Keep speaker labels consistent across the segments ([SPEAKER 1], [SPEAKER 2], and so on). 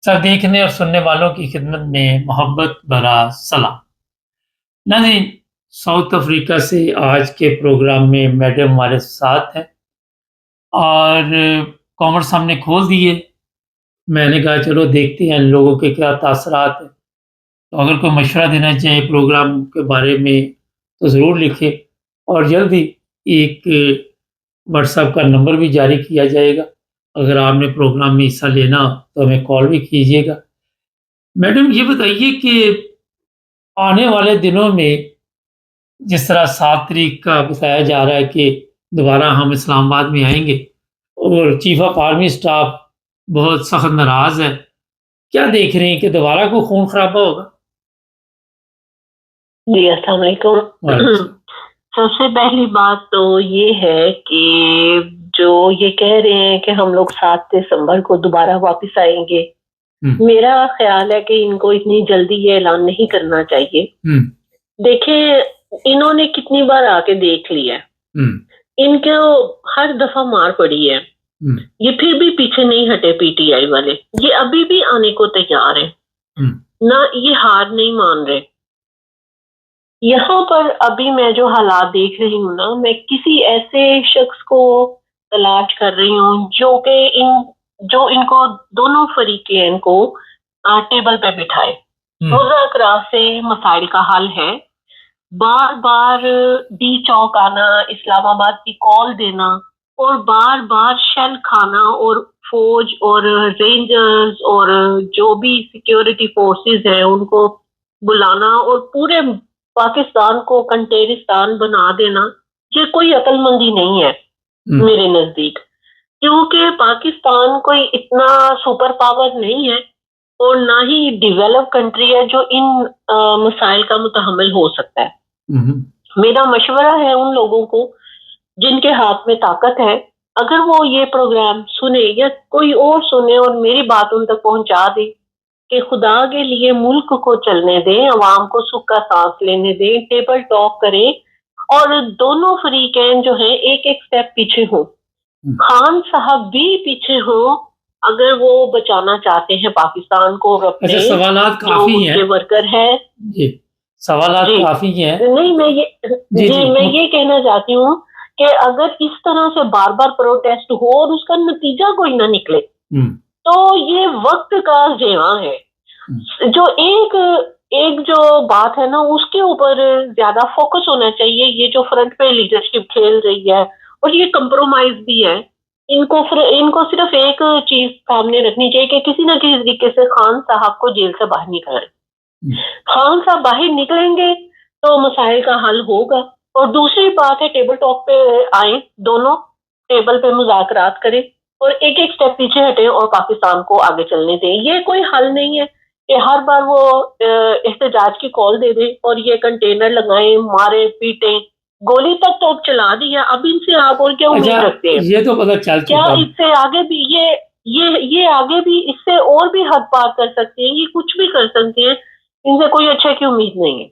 [SPEAKER 1] سب دیکھنے اور سننے والوں کی خدمت میں محبت بھرا سلام۔ ناظرین، ساؤتھ افریقہ سے آج کے پروگرام میں میڈم ہمارے ساتھ ہیں اور کامنٹس ہم نے کھول دیے۔ میں نے کہا چلو دیکھتے ہیں ان لوگوں کے کیا تاثرات ہیں، تو اگر کوئی مشورہ دینا چاہے پروگرام کے بارے میں تو ضرور لکھیں، اور جلدی ایک واٹس ایپ کا نمبر بھی جاری کیا جائے گا، اگر آپ نے پروگرام میں حصہ لینا تو ہمیں کال بھی کیجیے گا۔ میڈم یہ بتائیے کہ آنے والے دنوں میں جس طرح 7 تاریخ کا بتایا جا رہا ہے کہ دوبارہ ہم اسلام آباد میں آئیں گے، اور چیف آف آرمی اسٹاف بہت سخت ناراض ہے، کیا دیکھ رہے ہیں کہ دوبارہ کوئی خون خرابہ ہوگا؟
[SPEAKER 2] جی السلام علیکم۔ سب سے پہلی بات تو یہ ہے کہ جو یہ کہہ رہے ہیں کہ ہم لوگ 7 دسمبر کو دوبارہ واپس آئیں گے، میرا خیال ہے کہ ان کو اتنی جلدی یہ اعلان نہیں کرنا چاہیے۔ دیکھیں انہوں نے کتنی بار آ کے دیکھ لیا، ان کو ہر دفعہ مار پڑی ہے، یہ پھر بھی پیچھے نہیں ہٹے۔ پی ٹی آئی والے یہ ابھی بھی آنے کو تیار ہیں، نہ یہ ہار نہیں مان رہے۔ یہاں پر ابھی میں جو حالات دیکھ رہی ہوں نا، میں کسی ایسے شخص کو تلاش کر رہی ہوں جو ان کو دونوں فریقین کو ٹیبل پہ بٹھائے، مذاکرات سے مسائل کا حل ہے۔ بار بار ڈی چوک آنا، اسلام آباد کی کال دینا، اور بار بار شیل کھانا، اور فوج اور رینجرز اور جو بھی سیکیورٹی فورسز ہیں ان کو بلانا اور پورے پاکستان کو کنٹیرستان بنا دینا، یہ کوئی عقل مندی نہیں ہے میرے نزدیک، کیونکہ پاکستان کوئی اتنا سپر پاور نہیں ہے اور نہ ہی ڈیولپ کنٹری ہے جو ان مسائل کا متحمل ہو سکتا ہے۔ میرا مشورہ ہے ان لوگوں کو جن کے ہاتھ میں طاقت ہے، اگر وہ یہ پروگرام سنے یا کوئی اور سنے اور میری بات ان تک پہنچا دے کہ خدا کے لیے ملک کو چلنے دیں، عوام کو سکھ کا سانس لینے دیں، ٹیبل ٹاک کریں، اور دونوں فریقین جو ہیں ایک ایک سٹیپ پیچھے ہوں، خان صاحب بھی پیچھے ہوں اگر وہ بچانا چاہتے ہیں پاکستان کو اور اپنے
[SPEAKER 1] سوالات کافی ہیں،
[SPEAKER 2] ورکر ہے۔
[SPEAKER 1] سوالات کافی ہیں۔
[SPEAKER 2] نہیں میں یہ کہنا چاہتی ہوں کہ اگر اس طرح سے بار بار پروٹیسٹ ہو اور اس کا نتیجہ کوئی نہ نکلے تو یہ وقت کا ضیاع ہے۔ جو ایک جو بات ہے نا اس کے اوپر زیادہ فوکس ہونا چاہیے۔ یہ جو فرنٹ پہ لیڈرشپ کھیل رہی ہے اور یہ کمپرومائز بھی ہے، ان کو صرف ایک چیز سامنے رکھنی چاہیے کہ کسی نہ کسی طریقے سے خان صاحب کو جیل سے باہر نکالیں۔ خان صاحب باہر نکلیں گے تو مسائل کا حل ہوگا۔ اور دوسری بات ہے ٹیبل ٹاک پہ آئیں، دونوں ٹیبل پہ مذاکرات کریں اور ایک ایک سٹیپ پیچھے ہٹیں اور پاکستان کو آگے چلنے دیں۔ یہ کوئی حل نہیں ہے کہ ہر بار وہ احتجاج کی کال دے دیں اور یہ کنٹینر لگائیں، مارے پیٹیں، گولی تک تو چلا دیا، اب ان سے آپ اور کیا امید رکھتے ہیں؟
[SPEAKER 1] یہ تو پتہ چل
[SPEAKER 2] کیا اس سے آگے بھی یہ آگے بھی اس سے اور بھی حد پار کر سکتے ہیں؟ یہ کچھ بھی کر سکتے ہیں، ان سے کوئی اچھے کی امید نہیں ہے۔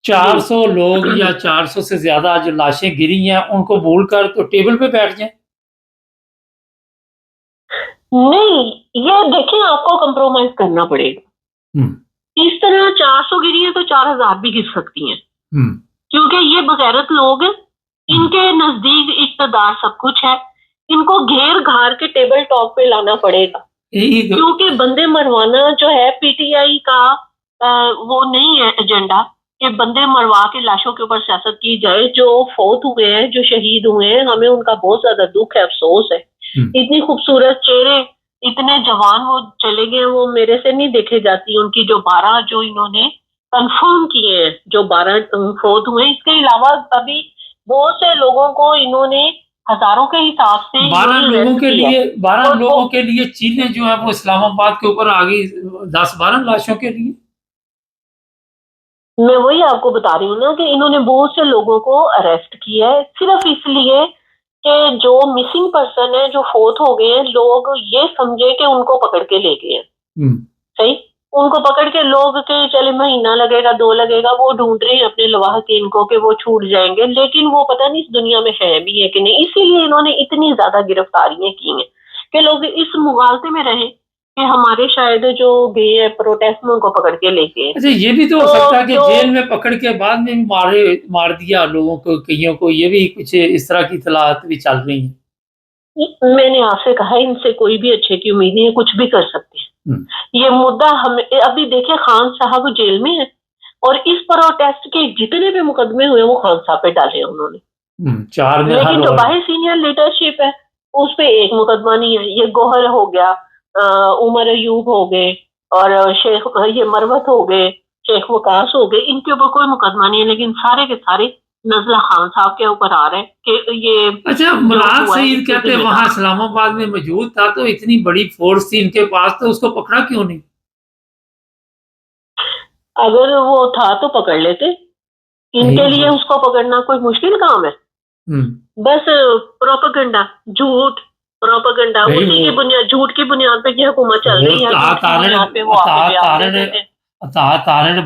[SPEAKER 1] 400 لوگ یا 400 سے زیادہ جو لاشیں گری ہیں ان کو بول کر تو ٹیبل پہ بیٹھ جائیں۔
[SPEAKER 2] نہیں، یہ دیکھیں آپ کو کمپرومائز کرنا پڑے گا۔ اس طرح 400 گری ہیں تو 4000 بھی گر سکتی ہیں، کیونکہ یہ بغیرت لوگ ہیں، ان کے نزدیک اقتدار سب کچھ ہے، ان کو گھیر گھار کے ٹیبل ٹاک پہ لانا پڑے گا، کیونکہ بندے مروانا جو ہے پی ٹی آئی کا وہ نہیں ہے ایجنڈا کہ بندے مروا کے لاشوں کے اوپر سیاست کی جائے۔ جو فوت ہوئے ہیں، جو شہید ہوئے ہیں، ہمیں ان کا بہت زیادہ دکھ ہے، افسوس ہے۔ اتنی خوبصورت چہرے، اتنے جوان وہ چلے گئے، وہ میرے سے نہیں دیکھے جاتی۔ ان کی جو 12 جو انہوں نے کنفرم کیے ہیں، جو 12 فوت ہوئے، اس کے علاوہ ابھی بہت سے لوگوں کو انہوں نے ہزاروں کے حساب سے
[SPEAKER 1] 12 لوگوں کے لیے چیزیں جو ہے وہ اسلام آباد کے اوپر آ گئی 10-12 لاشوں کے لیے۔
[SPEAKER 2] میں وہی آپ کو بتا رہی ہوں نا کہ انہوں نے بہت سے لوگوں کو اریسٹ کیا ہے، صرف اس لیے کہ جو مسنگ پرسن ہے، جو فوت ہو گئے ہیں، لوگ یہ سمجھے کہ ان کو پکڑ کے لے گئے ہیں۔ صحیح، ان کو پکڑ کے لوگ کہ چلے مہینہ لگے گا، 2 لگے گا، وہ ڈھونڈ رہے ہیں اپنے لواحقین کو کہ وہ چھوٹ جائیں گے، لیکن وہ پتہ نہیں اس دنیا میں ہے بھی ہے کہ نہیں۔ اسی لیے انہوں نے اتنی زیادہ گرفتاریاں کی ہیں کہ لوگ اس مغالطے میں رہیں کہ ہمارے شاید جو گئے ہیں پروٹیسٹ میں ان کو پکڑ کے لے کے.
[SPEAKER 1] اچھا یہ بھی تو ہو سکتا ہے کہ جیل میں پکڑ کے بعد میں مار دیا لوگوں کو، کئیوں کو، یہ بھی کچھ اس طرح کی اطلاعات بھی چل رہی ہیں.
[SPEAKER 2] میں نے آپ سے کہا ان سے کوئی بھی اچھے کی امید نہیں ہے، کچھ بھی کر سکتے ہیں. یہ مدعا ہمیں ابھی دیکھیں، خان صاحب جیل میں ہے اور اس پروٹیسٹ کے جتنے بھی مقدمے ہوئے وہ خان صاحب پہ ڈالے ہیں انہوں نے.
[SPEAKER 1] 4 میں
[SPEAKER 2] لیکن جو باہر سینئر لیڈرشپ ہے اس پہ ایک مقدمہ نہیں ہے. یہ گوہر ہو گیا، عمر ایوب ہو گئے، اور شیخ یہ مروت ہو گئے، شیخ وقاص ہو گئے، ان کے اوپر کوئی مقدمہ نہیں ہے. لیکن سارے کے سارے نزلہ خان صاحب کے اوپر آ رہے ہیں کہ یہ.
[SPEAKER 1] اچھا مراد سعید کہتے ہیں وہاں اسلام آباد میں موجود تھا تو اتنی بڑی فورس تھی ان کے پاس، تو اس کو پکڑا کیوں نہیں؟
[SPEAKER 2] اگر وہ تھا تو پکڑ لیتے. ان کے لیے اس کو پکڑنا کوئی مشکل کام ہے؟ بس پروپیگنڈا، جھوٹ، پروپیگنڈا، اسی کی بنیاد، جھوٹ کی بنیاد پہ یہ حکومت چل رہی ہے.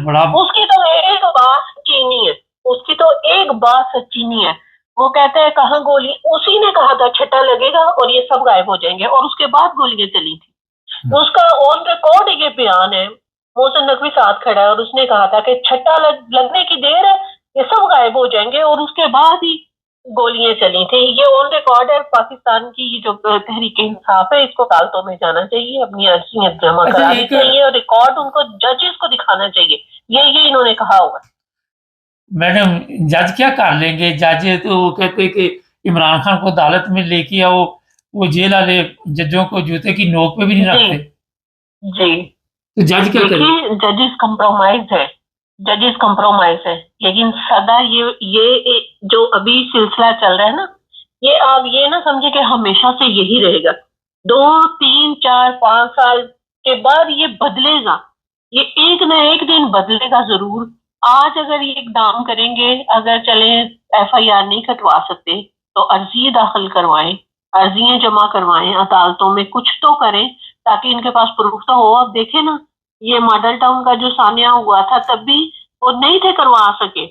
[SPEAKER 1] بڑا
[SPEAKER 2] اس کی تو ایک بات سچی نہیں ہے، اس کی تو ایک بات سچی نہیں ہے. وہ کہتے ہیں کہاں گولی، اسی نے کہا تھا چھٹا لگے گا اور یہ سب غائب ہو جائیں گے، اور اس کے بعد گولیاں چلی تھی. اس کا آن ریکارڈ یہ بیان ہے، محسن نقوی ساتھ کھڑا ہے اور اس نے کہا تھا کہ چھٹا لگنے کی دیر ہے، یہ سب غائب ہو جائیں گے، اور اس کے بعد ہی گولیاں چلی تھی. یہ آن ریکارڈ ہے. پاکستان کی جو تحریک انصاف ہے اس کو عدالتوں میں جانا چاہیے، اپنی عرضیت جمع کرانی چاہیے اور ریکارڈ ان کو ججز کو دکھانا چاہیے. یہ انہوں نے کہا ہوگا.
[SPEAKER 1] میڈم جج کیا کر لیں گے؟ جج تو وہ کہتے کہ عمران خان کو عدالت میں لے کے آؤ، وہ جیل والے ججوں کو جوتے کی نوک پہ بھی نہیں رکھتے.
[SPEAKER 2] جی
[SPEAKER 1] تو جج کیا کرے؟
[SPEAKER 2] ججز کمپرومائز ہے. لیکن سدا یہ جو ابھی سلسلہ چل رہا ہے نا، یہ آپ یہ نہ سمجھے کہ ہمیشہ سے یہی رہے گا. 2 3 4 5 سال کے بعد یہ بدلے گا. یہ ایک نہ ایک دن بدلے گا ضرور. آج اگر یہ اقدام کریں گے، اگر چلیں FIR نہیں کٹوا سکتے تو عرضی داخل کروائیں، عرضیاں جمع کروائیں عدالتوں میں، کچھ تو کریں تاکہ ان کے پاس پروف تو ہو. اب دیکھیں نا، یہ ماڈل ٹاؤن کا جو سانحہ ہوا تھا تب بھی وہ نہیں تھے کروا سکے،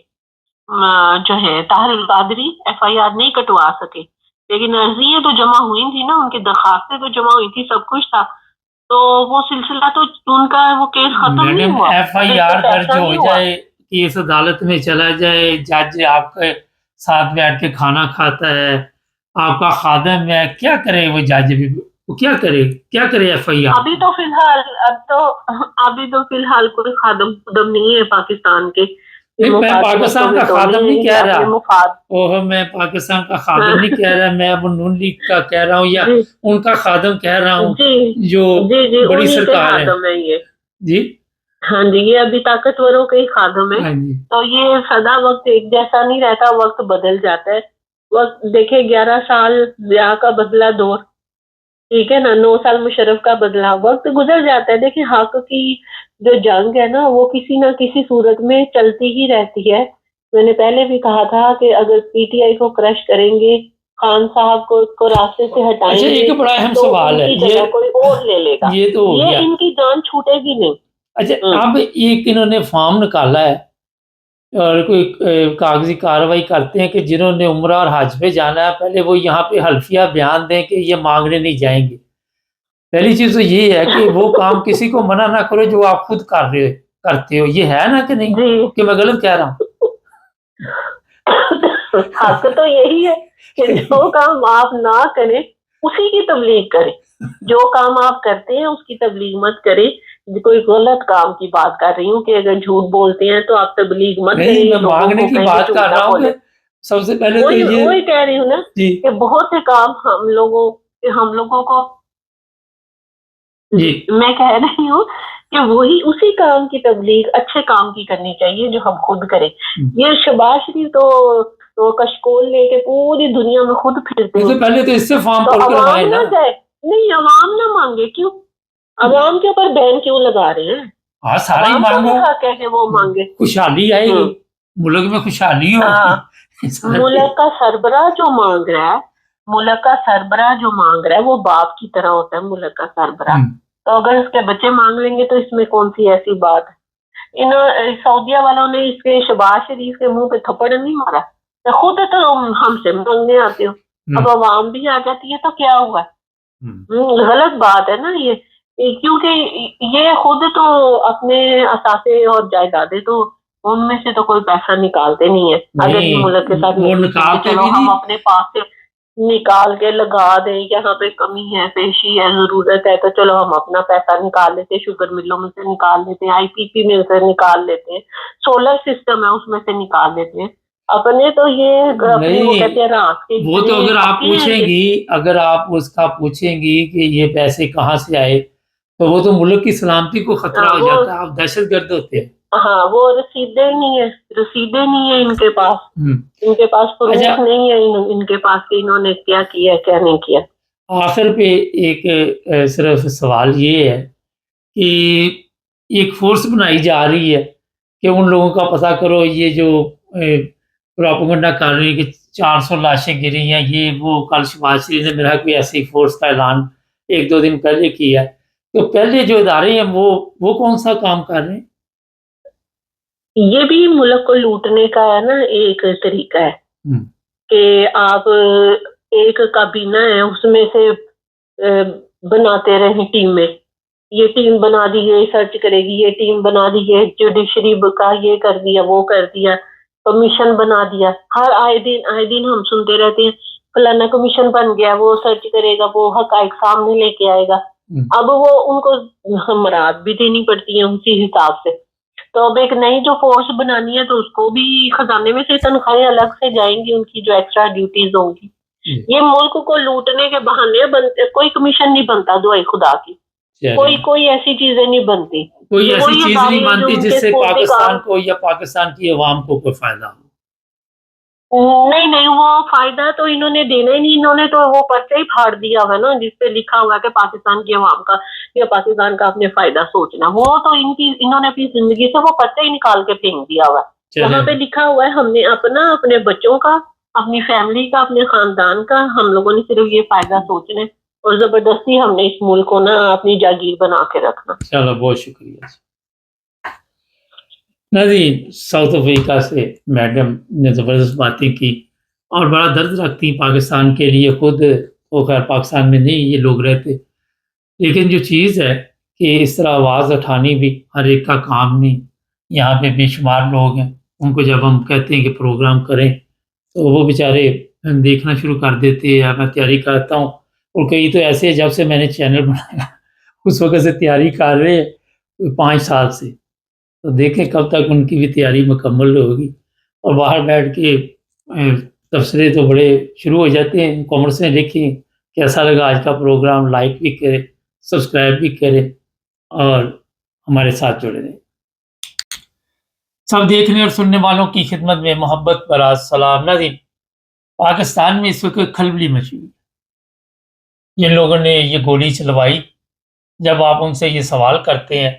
[SPEAKER 2] جو ہے طاہر القادری FIR نہیں کٹوا سکے، لیکن عرضیاں تو جمع ہوئی تھی نا، ان کی درخواستیں تو جمع ہوئی تھی، سب کچھ تھا. تو وہ سلسلہ تو ان کا وہ کیس ختم نہیں ہوا.
[SPEAKER 1] FIR درج ہو جائے، کیس عدالت میں چلا جائے، جج آپ کے ساتھ بیٹھ کے کھانا کھاتا ہے، آپ کا خادم ہے، کیا کرے وہ جج بھی؟ وہ کیا کرے FIR؟
[SPEAKER 2] ابھی تو فی الحال کوئی خادم نہیں ہے پاکستان کے.
[SPEAKER 1] میں پاکستان کا خادم نہیں کہہ رہا، میں پاکستان کا خادم نہیں کہہ رہا، میں اب نون لیگ کا کہہ رہا ہوں یا ان کا خادم کہہ رہا ہوں جو بڑی سرکار ہے. جی
[SPEAKER 2] ہاں جی، یہ ابھی طاقتوروں کے ہی خادم ہے. تو یہ سدا وقت ایک جیسا نہیں رہتا، وقت بدل جاتا ہے. وقت دیکھیں 11 سال ضیاء کا بدلا دور، ٹھیک ہے نا، 9 سال مشرف کا بدلا، وقت گزر جاتا ہے. دیکھیں حق کی جو جنگ ہے نا وہ کسی نہ کسی صورت میں چلتی ہی رہتی ہے. میں نے پہلے بھی کہا تھا کہ اگر PTI کو کرش کریں گے، خان صاحب کو راستے سے ہٹائیں گے،
[SPEAKER 1] ایک بڑا اہم سوال ہے،
[SPEAKER 2] یہ کوئی اور لے لے گا،
[SPEAKER 1] یہ تو
[SPEAKER 2] ان کی جان چھوٹے گی نہیں.
[SPEAKER 1] اچھا اب ایک انہوں نے فارم نکالا ہے اور کوئی کاغذی کاروائی کرتے ہیں کہ جنہوں نے عمرہ اور حج پہ جانا ہے پہلے وہ یہاں پہ حلفیہ بیان دیں کہ یہ مانگنے نہیں جائیں گے. پہلی چیز تو یہ ہے کہ وہ کام کسی کو منع نہ کرو جو آپ خود کرتے ہو. یہ ہے نا کہ نہیں کہ میں غلط کہہ رہا ہوں؟
[SPEAKER 2] حق تو یہی ہے کہ جو کام آپ نہ کریں اسی کی تبلیغ کریں. جو کام آپ کرتے ہیں اس کی تبلیغ مت کریں. کوئی غلط کام کی بات کر رہی ہوں کہ اگر جھوٹ بولتے ہیں تو آپ تبلیغ مت کریں.
[SPEAKER 1] میں مانگنے کی بات کر رہا ہوں. سب سے پہلے تو یہ
[SPEAKER 2] وہی کہہ رہی ہوں نا کہ بہت سے کام ہم لوگوں کو میں کہہ رہی ہوں کہ وہی اسی کام کی تبلیغ اچھے کام کی کرنی چاہیے جو ہم خود کریں. یہ شہباز شریف تو کشکول لے کے پوری دنیا میں خود پھرتے ہیں.
[SPEAKER 1] پہلے تو اس سے فارم پر
[SPEAKER 2] عوام نہ جائے، نہیں عوام نہ مانگے. کیوں عوام کے اوپر بین کیوں لگا رہے ہیں؟
[SPEAKER 1] ہاں سارا ہی مانگو،
[SPEAKER 2] کہ وہ مانگے،
[SPEAKER 1] خوشحالی آئے گی، ملک میں خوشحالی ہوگی.
[SPEAKER 2] ملک کا سربراہ جو مانگ رہا ہے وہ باپ کی طرح ہوتا ہے ملک کا سربراہ. تو اگر اس کے بچے مانگ لیں گے تو اس میں کون سی ایسی بات ہے؟ سعودیہ والوں نے اس کے شہباز شریف کے منہ پہ تھپڑ نہیں مارا، خود تو ہم سے مانگنے آتے ہو. اب عوام بھی آ جاتی ہے تو کیا ہوا؟ غلط بات ہے نا یہ. کیونکہ یہ خود تو اپنے اثاثے اور جائیدادیں تو ان میں سے تو کوئی پیسہ نکالتے نہیں ہے. اگر یہ ملک کے ساتھ چلو ہم اپنے پاس سے نکال کے لگا دیں, یہاں پہ کمی ہے, پیشی ہے, ضرورت ہے, تو چلو ہم اپنا پیسہ نکال لیتے, شوگر ملوں میں سے نکال لیتے ہیں, IPP میں سے نکال لیتے ہیں, سولر سسٹم ہے اس میں سے نکال لیتے ہیں. اپنے تو یہ وہ کہتے ہیں رات کے
[SPEAKER 1] وہ تو اگر آپ پوچھیں گی, اگر آپ اس کا پوچھیں گی کہ یہ پیسے کہاں سے آئے, تو وہ تو ملک کی سلامتی کو خطرہ ہو جاتا ہے, آپ دہشت گرد ہوتے ہیں.
[SPEAKER 2] ہاں وہ رسیدیں نہیں ہے ان کے پاس, ان کے پاس پروف نہیں ہے ان کے پاس کہ انہوں نے کیا کیا کیا نہیں کیا.
[SPEAKER 1] آخر پہ ایک صرف سوال یہ ہے کہ ایک فورس بنائی جا رہی ہے کہ ان لوگوں کا پتہ کرو, یہ جو پروپیگنڈا کر رہی ہے کہ 400 لاشیں گری ہیں, یہ وہ. کل شہباز شریف نے میرا کوئی ایسی فورس کا اعلان 1-2 دن پہلے کیا ہے. تو پہلے جو ادارے ہیں وہ کون سا کام کر رہے ہیں؟
[SPEAKER 2] یہ بھی ملک کو لوٹنے کا ہے نا ایک طریقہ ہے کہ آپ ایک کابینہ ہے اس میں سے بناتے رہیں ٹیم میں, یہ ٹیم بنا دی, یہ سرچ کرے گی, یہ ٹیم بنا دی, یہ جوڈیشری کا یہ کر دیا, وہ کر دیا, کمیشن بنا دیا. ہر آئے دن ہم سنتے رہتے ہیں فلانا کمیشن بن گیا, وہ سرچ کرے گا, وہ حقائق سامنے لے کے آئے گا. اب وہ ان کو مراد بھی دینی پڑتی ہیں اسی حساب سے. تو اب ایک نئی جو فورس بنانی ہے تو اس کو بھی خزانے میں سے تنخواہیں الگ سے جائیں گی, ان کی جو ایکسٹرا ڈیوٹیز ہوں گی. یہ ملک کو لوٹنے کے بہانے بنتے, کوئی کمیشن نہیں بنتا دعائے خدا کی, کوئی ایسی چیزیں نہیں بنتی,
[SPEAKER 1] کوئی ایسی چیز نہیں بنتی جس سے پاکستان کو یا پاکستان کی عوام کو کوئی فائدہ ہو.
[SPEAKER 2] نہیں وہ فائدہ تو انہوں نے دینا ہی نہیں. انہوں نے تو وہ پرچہ ہی پھاڑ دیا ہوا نا جس پہ لکھا ہوا ہے کہ پاکستان کی عوام کا یا پاکستان کا اپنے فائدہ سوچنا. وہ تو انہوں نے اپنی زندگی سے وہ پرچہ ہی نکال کے پھینک دیا ہوا ہے. وہاں پہ لکھا ہوا ہے ہم نے اپنے بچوں کا, اپنی فیملی کا, اپنے خاندان کا, ہم لوگوں نے صرف یہ فائدہ سوچنا ہے, اور زبردستی ہم نے اس ملک کو نا اپنی جاگیر بنا کے رکھنا.
[SPEAKER 1] چلو بہت شکریہ. ناظرین, ساؤتھ افریقہ سے میڈم نے زبردست باتیں کی اور بڑا درد رکھتی پاکستان کے لیے. خود وہ خیر پاکستان میں نہیں یہ لوگ رہتے, لیکن جو چیز ہے کہ اس طرح آواز اٹھانی بھی ہر ایک کا کام نہیں. یہاں پہ بے شمار لوگ ہیں, ان کو جب ہم کہتے ہیں کہ پروگرام کریں تو وہ بیچارے دیکھنا شروع کر دیتے ہیں, یا میں تیاری کرتا ہوں. اور کئی تو ایسے ہیں جب سے میں نے چینل بنایا اس وقت سے تیاری کر رہے ہیں 5 سال سے. تو دیکھیں کب تک ان کی بھی تیاری مکمل ہوگی. اور باہر بیٹھ کے تبصرے تو بڑے شروع ہو جاتے ہیں, کامنٹس میں لکھیں کیسا لگا آج کا پروگرام, لائک بھی کرے, سبسکرائب بھی کرے اور ہمارے ساتھ جڑے رہیں. سب دیکھنے اور سننے والوں کی خدمت میں محبت بھرا سلام. ناظرین, پاکستان میں اس وقت کھلبلی مچی ہوئی. جن لوگوں نے یہ گولی چلوائی, جب آپ ان سے یہ سوال کرتے ہیں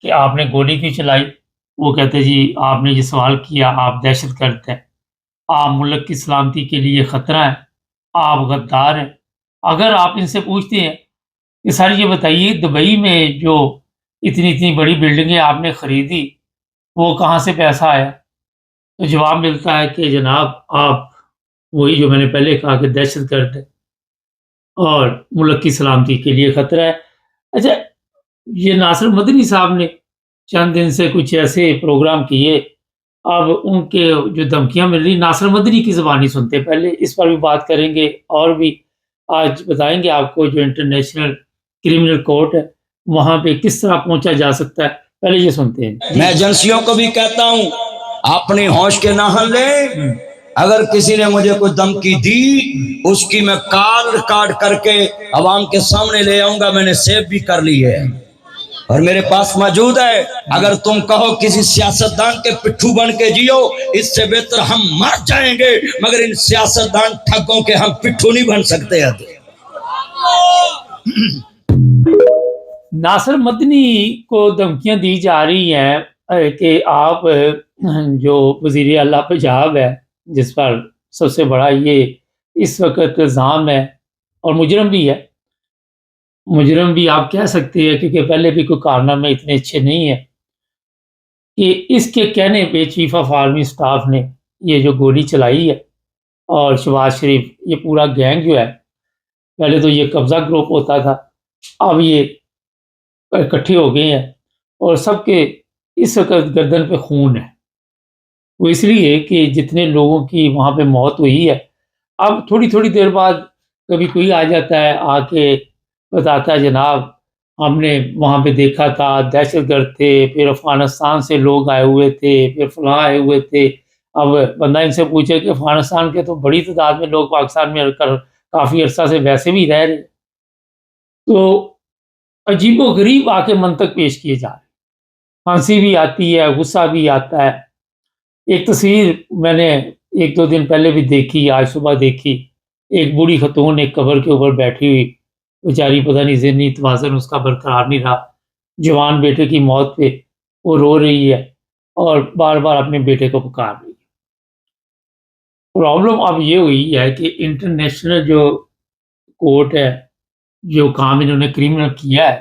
[SPEAKER 1] کہ آپ نے گولی کیوں چلائی, وہ کہتے جی آپ نے یہ سوال کیا, آپ دہشت گرد ہیں, آپ ملک کی سلامتی کے لیے خطرہ ہیں, آپ غدار ہیں. اگر آپ ان سے پوچھتے ہیں کہ سر یہ بتائیے دبئی میں جو اتنی بڑی بلڈنگیں آپ نے خریدی وہ کہاں سے پیسہ آیا, تو جواب ملتا ہے کہ جناب آپ وہی جو میں نے پہلے کہا کہ دہشت گرد ہے اور ملک کی سلامتی کے لیے خطرہ ہے. اچھا, یہ ناصر مدنی صاحب نے چند دن سے کچھ ایسے پروگرام کیے, اب ان کے جو دھمکیاں مل رہی ناصر مدنی کی زبانی سنتے, پہلے اس پر بھی بات کریں گے اور بھی آج بتائیں گے آپ کو جو انٹرنیشنل کرمنل کورٹ ہے وہاں پہ کس طرح پہنچا جا سکتا ہے. پہلے یہ سنتے ہیں.
[SPEAKER 3] میں ایجنسیوں کو بھی کہتا ہوں اپنی ہوش کے ناخن لیں. اگر کسی نے مجھے کوئی دھمکی دی اس کی میں کال ریکارڈ کر کے عوام کے سامنے لے آؤں گا, میں نے سیو بھی کر لی ہے اور میرے پاس موجود ہے. اگر تم کہو کسی سیاستدان کے پٹھو بن کے جیو, اس سے بہتر ہم مر جائیں گے, مگر ان سیاستدان ٹھگوں کے ہم پٹھو نہیں بن سکتے.
[SPEAKER 1] ناصر مدنی کو دھمکیاں دی جا رہی ہیں کہ آپ جو وزیر اعلیٰ پنجاب ہے, جس پر سب سے بڑا یہ اس وقت الزام ہے اور مجرم بھی ہے, مجرم بھی آپ کہہ سکتے ہیں کیونکہ پہلے بھی کوئی کارنامے اتنے اچھے نہیں ہیں, کہ اس کے کہنے پہ چیف آف آرمی سٹاف نے یہ جو گولی چلائی ہے. اور شہباز شریف یہ پورا گینگ جو ہے, پہلے تو یہ قبضہ گروپ ہوتا تھا, اب یہ اکٹھے ہو گئے ہیں اور سب کے اس وقت گردن پہ خون ہے. وہ اس لیے کہ جتنے لوگوں کی وہاں پہ موت ہوئی ہے، اب تھوڑی تھوڑی دیر بعد کبھی کوئی آ جاتا ہے، آ کے بتاتا ہے جناب ہم نے وہاں پہ دیکھا تھا دہشت گرد تھے، پھر افغانستان سے لوگ آئے ہوئے تھے، پھر فلاں آئے ہوئے تھے. اب بندہ ان سے پوچھے کہ افغانستان کے تو بڑی تعداد میں لوگ پاکستان میں کافی عرصہ سے ویسے بھی رہ رہے. تو عجیب و غریب آ کے منطق پیش کیے جا رہے، پھانسی بھی آتی ہے، غصہ بھی آتا ہے. ایک تصویر میں نے ایک دو دن پہلے بھی دیکھی، آج صبح دیکھی، ایک بوڑھی خاتون ایک قبر کے اوپر بیٹھی ہوئی، بیچاری پتہ نہیں ذہنی توازن اس کا برقرار نہیں رہا، جوان بیٹے کی موت پہ وہ رو رہی ہے اور بار بار اپنے بیٹے کو پکار رہی ہے. پرابلم اب یہ ہوئی ہے کہ انٹرنیشنل جو کورٹ ہے، جو کام انہوں نے کریمنل کیا ہے،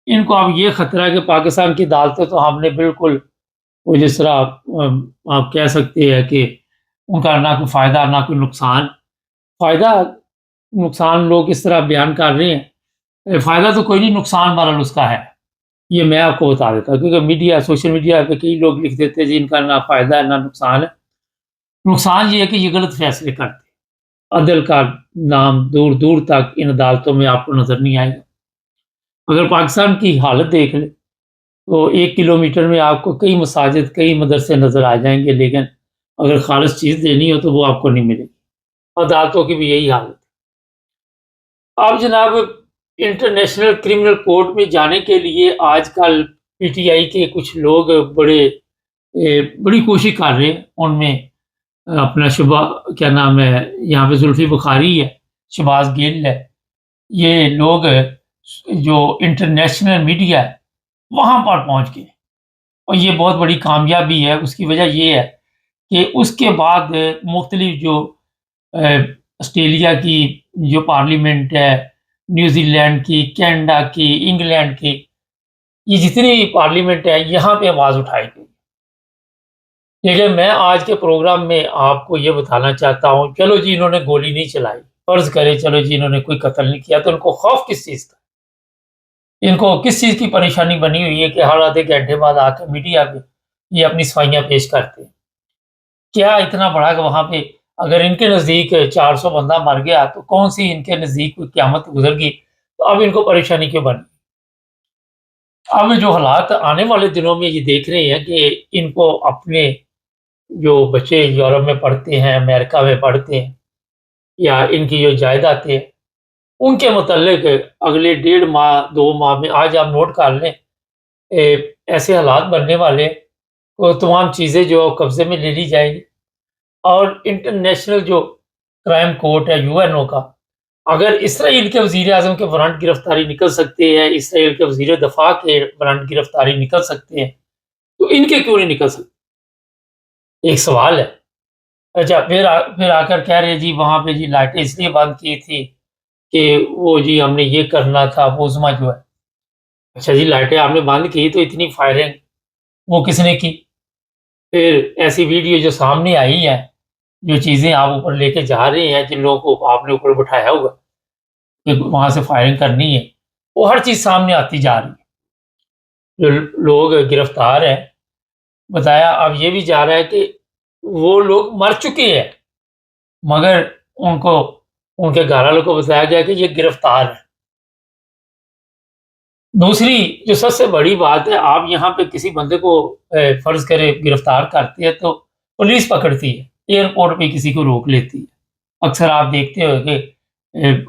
[SPEAKER 1] ان کو اب یہ خطرہ ہے کہ پاکستان کی عدالتیں تو ہم نے بالکل وہ جس طرح آپ کہہ سکتے ہیں کہ ان کا نہ کوئی فائدہ نہ کوئی نقصان. فائدہ نقصان لوگ اس طرح بیان کر رہے ہیں، فائدہ تو کوئی نہیں، نقصان بہرحال اس کا ہے. یہ میں آپ کو بتا دیتا ہوں کیونکہ میڈیا سوشل میڈیا پہ کئی لوگ لکھ دیتے ہیں جی ان کا نہ فائدہ ہے نہ نقصان ہے. نقصان یہ ہے کہ یہ غلط فیصلے کرتے، عدل کا نام دور دور تک ان عدالتوں میں آپ کو نظر نہیں آئے گا. اگر پاکستان کی حالت دیکھ لیں تو 1 کلومیٹر میں آپ کو کئی مساجد کئی مدرسے نظر آ جائیں گے، لیکن اگر خالص چیز دینی ہو تو وہ آپ کو نہیں ملے گی. عدالتوں کی بھی یہی حالت ہے. اب جناب انٹرنیشنل کرمنل کورٹ میں جانے کے لیے آج کل پی ٹی آئی کے کچھ لوگ بڑی کوشش کر رہے ہیں. ان میں اپنا کیا نام ہے، یہاں پہ زلفی بخاری ہے، شہباز گل ہے، یہ لوگ جو انٹرنیشنل میڈیا ہے وہاں پر پہنچ گئے اور یہ بہت بڑی کامیابی ہے. اس کی وجہ یہ ہے کہ اس کے بعد مختلف جو آسٹریلیا کی جو پارلیمنٹ ہے، نیوزی لینڈ کی، کینیڈا کی، انگلینڈ کی، یہ جتنی پارلیمنٹ ہے یہاں پہ آواز اٹھائی گئی. لیکن میں آج کے پروگرام میں آپ کو یہ بتانا چاہتا ہوں، چلو جی انہوں نے گولی نہیں چلائی، فرض کرے چلو جی انہوں نے کوئی قتل نہیں کیا، تو ان کو خوف کس چیز کا، ان کو کس چیز کی پریشانی بنی ہوئی ہے کہ ہر آدھے گھنٹے بعد آ کے میڈیا پہ یہ اپنی صفائیاں پیش کرتے ہیں. کیا اتنا بڑا کہ وہاں پہ اگر ان کے نزدیک 400 بندہ مر گیا تو کون سی ان کے نزدیک کوئی قیامت گزر گئی، تو اب ان کو پریشانی کیوں بنی. اب جو حالات آنے والے دنوں میں یہ دیکھ رہے ہیں کہ ان کو اپنے جو بچے یورپ میں پڑھتے ہیں، امریکہ میں پڑھتے ہیں، یا ان کی جو جائیدادیں ہیں ان کے متعلق اگلے 1.5 ماہ 2 ماہ میں آج آپ نوٹ کر لیں ایسے حالات بننے والے، وہ تمام چیزیں جو قبضے میں لے لی جائیں گی. اور انٹرنیشنل جو کرائم کورٹ ہے یو این او کا، اگر اسرائیل کے وزیر اعظم کے وارنٹ گرفتاری نکل سکتے ہیں، اسرائیل کے وزیر دفاع کے وارنٹ گرفتاری نکل سکتے ہیں، تو ان کے کیوں نہیں نکل سکتے؟ ایک سوال ہے. اچھا پھر آ کر کہہ رہے جی وہاں پہ جی لائٹیں اس لیے بند کی تھی کہ وہ جی ہم نے یہ کرنا تھا، وہ عظما جو ہے. اچھا جی لائٹیں آپ نے بند کی تو اتنی فائرنگ وہ کس نے کی؟ پھر ایسی ویڈیو جو سامنے آئی ہے، جو چیزیں آپ اوپر لے کے جا رہے ہیں، جن لوگوں کو آپ نے اوپر بٹھایا ہوگا کہ وہاں سے فائرنگ کرنی ہے، وہ ہر چیز سامنے آتی جا رہی ہے. جو لوگ گرفتار ہیں، بتایا اب یہ بھی جا رہا ہے کہ وہ لوگ مر چکے ہیں مگر ان کے گھر والوں کو بتایا گیا کہ یہ گرفتار ہے. دوسری جو سب سے بڑی بات ہے، آپ یہاں پہ کسی بندے کو فرض کرے گرفتار کرتے ہیں تو پولیس پکڑتی ہے، ایئرپورٹ پہ کسی کو روک لیتی ہے. اکثر آپ دیکھتے ہو کہ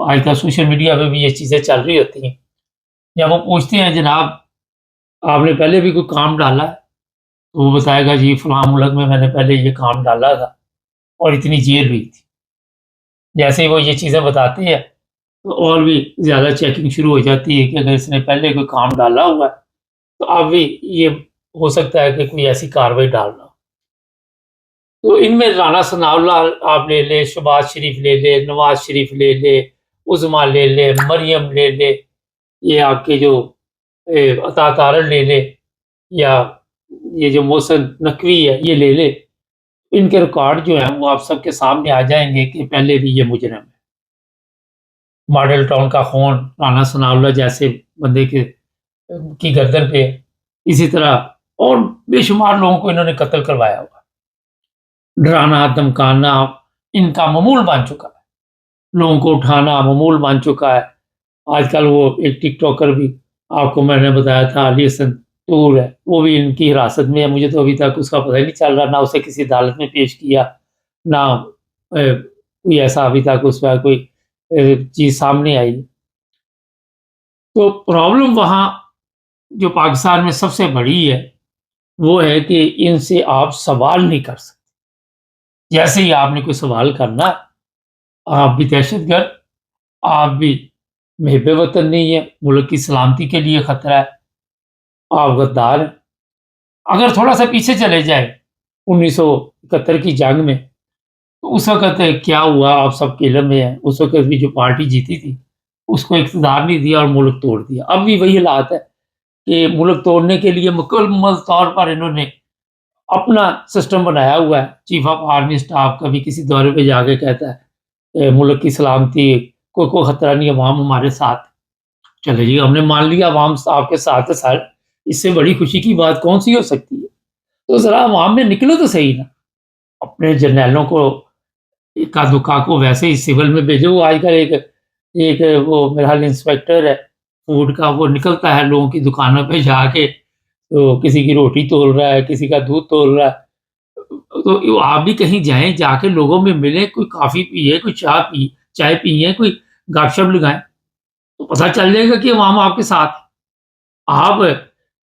[SPEAKER 1] آج کل سوشل میڈیا پہ بھی یہ چیزیں چل رہی ہوتی ہیں. جب وہ پوچھتے ہیں جناب آپ نے پہلے بھی کوئی کام ڈالا ہے، تو وہ بتائے گا جی فلاں ملک میں نے پہلے یہ کام ڈالا تھا اور اتنی جیل ہوئی تھی. جیسے ہی وہ یہ چیزیں بتاتے ہیں تو اور بھی زیادہ چیکنگ شروع ہو جاتی ہے کہ اگر اس نے پہلے کوئی کام ڈالا ہوا ہے تو اب بھی یہ ہو سکتا ہے کہ کوئی ایسی کاروائی ڈالنا. تو ان میں رانا ثناء اللہ آپ لے لے، شہباز شریف لے لے، نواز شریف لے لے، عظما لے لے، مریم لے لے، یہ آپ کے جو عطا تارڑ لے لے، یا یہ جو محسن نقوی ہے یہ لے لے، ان کے ریکارڈ جو ہیں وہ آپ سب کے سامنے آ جائیں گے کہ پہلے بھی یہ مجرم ہے. ماڈل ٹاؤن کا خون رانا ثناء اللہ جیسے بندے کے کی گردن پہ ہے، اسی طرح اور بے شمار لوگوں کو انہوں نے قتل کروایا ہوا، ڈرانا دھمکانا ان کا معمول بن چکا ہے، لوگوں کو اٹھانا معمول بن چکا ہے۔ آج کل وہ ایک ٹک ٹاکر بھی آپ کو میں نے بتایا تھا، علی حسن طور ہے، وہ بھی ان کی حراست میں ہے، مجھے تو ابھی تک اس کا پتہ ہی نہیں چل رہا، نہ اسے کسی عدالت میں پیش کیا، نہ کوئی ایسا ابھی تک اس کا کوئی چیز سامنے آئی۔ تو پرابلم وہاں جو پاکستان میں سب سے بڑی ہے وہ ہے کہ ان سے آپ سوال نہیں کر سکتے۔ جیسے ہی آپ نے کوئی سوال کرنا، آپ بھی دہشت گرد، آپ بھی محب وطن نہیں ہے، ملک کی سلامتی کے لیے خطرہ ہے، آپ غدار ہیں۔ اگر تھوڑا سا پیچھے چلے جائیں 1971 کی جنگ میں، تو اس وقت کیا ہوا آپ سب کے علم میں ہے، اس وقت بھی جو پارٹی جیتی تھی اس کو اقتدار نہیں دیا اور ملک توڑ دیا۔ اب بھی وہی حالات ہے کہ ملک توڑنے کے لیے مکمل طور پر انہوں نے اپنا سسٹم بنایا ہوا ہے۔ چیف آف آرمی اسٹاف کبھی کسی دورے پہ جا کے کہتا ہے ملک کی سلامتی کوئی خطرہ نہیں، عوام ہمارے ساتھ۔ چلے جی، ہم نے مان لیا عوام آپ کے ساتھ ہے سر، اس سے بڑی خوشی کی بات کون سی ہو سکتی ہے؟ تو ذرا عوام میں نکلو تو صحیح نا، اپنے جرنیلوں کو اکا دکا کو ویسے ہی سول میں بھیجو۔ آج کل ایک وہ میرا حال انسپیکٹر ہے فوڈ کا، وہ نکلتا ہے لوگوں کی دکانوں پہ جا کے، تو کسی کی روٹی تول رہا ہے، کسی کا دودھ تول رہا ہے۔ تو آپ بھی کہیں جائیں، جا کے لوگوں میں ملیں، کوئی کافی پیے، کوئی چائے پیئے، کوئی گپ شپ لگائیں، تو پتہ چل جائے گا کہ عوام آپ کے ساتھ۔ آپ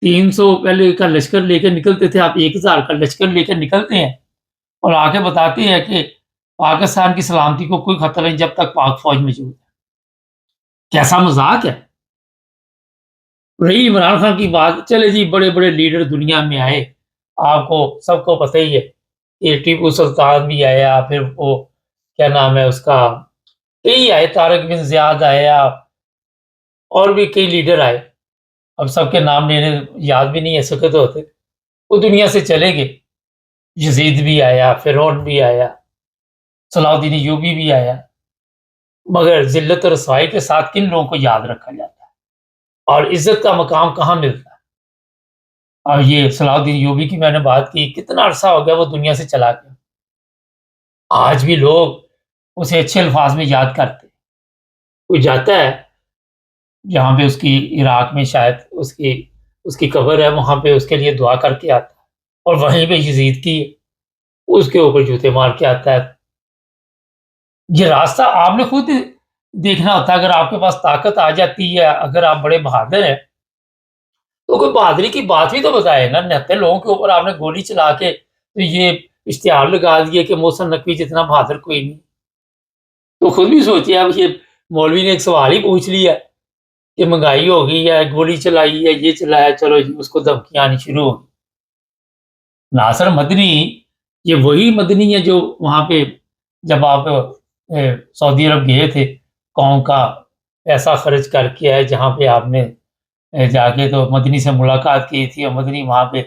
[SPEAKER 1] 300 پہلے کا لشکر لے کے نکلتے تھے، آپ 1000 کا لشکر لے کے نکلتے ہیں اور آ کے بتاتے ہیں کہ پاکستان کی سلامتی کو کوئی خطرہ نہیں جب تک پاک فوج موجود ہے۔ کیسا مذاق ہے؟ رہی عمران خان کی بات، چلے جی بڑے بڑے لیڈر دنیا میں آئے، آپ کو سب کو پتہ ہی ہے کہ ٹیپو سلطان بھی آیا، پھر وہ کیا نام ہے اس کا، کئی آئے، طارق بن زیاد آیا، اور بھی کئی لیڈر آئے، اب سب کے نام لینے یاد بھی نہیں ہے سکت ہوتے، وہ دنیا سے چلے گئے۔ یزید بھی آیا، فرعون بھی آیا، صلاح الدین ایوبی بھی آیا، مگر ذلت اور رسوائی کے ساتھ کن لوگوں کو یاد رکھا جاتا ہے اور عزت کا مقام کہاں ملتا ہے؟ اور یہ صلاح الدین ایوبی کی میں نے بات کی، کتنا عرصہ ہو گیا وہ دنیا سے چلا گیا، آج بھی لوگ اسے اچھے الفاظ میں یاد کرتے۔ کوئی جاتا ہے جہاں پہ اس کی عراق میں شاید اس کی قبر ہے، وہاں پہ اس کے لیے دعا کر کے آتا ہے، اور وہیں پہ یزید کی اس کے اوپر جوتے مار کے آتا ہے۔ یہ راستہ آپ نے خود دیکھنا ہوتا ہے۔ اگر آپ کے پاس طاقت آ جاتی ہے، اگر آپ بڑے بہادر ہیں، تو کوئی بہادری کی بات بھی تو بتائے نا۔ 69 لوگوں کے اوپر آپ نے گولی چلا کے تو یہ اشتہار لگا دیے کہ محسن نقوی جتنا بہادر کوئی نہیں۔ تو خود بھی سوچیے، اب یہ مولوی نے ایک سوال ہی پوچھ لیا کہ مہنگائی ہو گئی ہے، گولی چلائی ہے، یہ چلایا، چلو جی اس کو دھمکیاں آنی شروع ہو گئی۔ ناصر مدنی یہ وہی مدنی ہے جو وہاں پہ جب آپ سعودی عرب گئے تھے، قوم کا پیسہ خرچ کر کے آئے، جہاں پہ آپ نے جا کے تو مدنی سے ملاقات کی تھی، اور مدنی وہاں پہ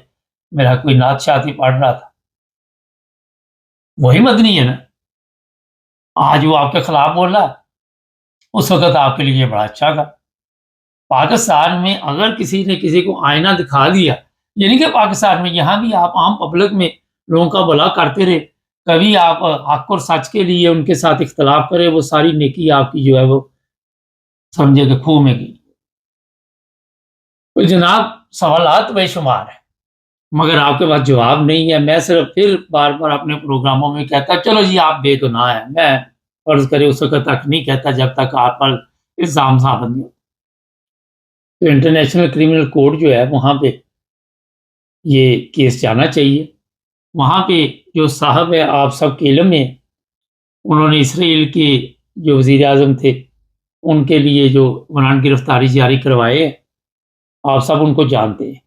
[SPEAKER 1] میرا کوئی نعت شاعری پڑھ رہا تھا، وہی مدنی ہے نا۔ آج وہ آپ کے خلاف بول رہا، اس وقت آپ کے لیے بڑا اچھا تھا۔ پاکستان میں اگر کسی نے کسی کو آئینہ دکھا دیا، یعنی کہ پاکستان میں یہاں بھی آپ عام پبلک میں لوگوں کا بھلا کرتے رہے، کبھی آپ حق اور سچ کے لیے ان کے ساتھ اختلاف کرے، وہ ساری نیکی آپ کی جو ہے وہ سمجھے کہ کھو میں گئی۔ تو جناب سوالات بے شمار ہیں، مگر آپ کے پاس جواب نہیں ہے۔ میں صرف پھر بار بار اپنے پروگراموں میں کہتا چلو جی آپ بے گناہ ہیں، میں فرض کرے اس وقت تک نہیں کہتا جب تک آپ پر الزام ثابت نہیں ہوتا۔ تو انٹرنیشنل کرمنل کورٹ جو ہے وہاں پہ یہ کیس جانا چاہیے۔ وہاں پہ جو صاحب ہے آپ سب کے علم میں، انہوں نے اسرائیل کے جو وزیر اعظم تھے ان کے لیے جو وارنٹ گرفتاری جاری کروائے ہیں، آپ سب ان کو جانتے ہیں۔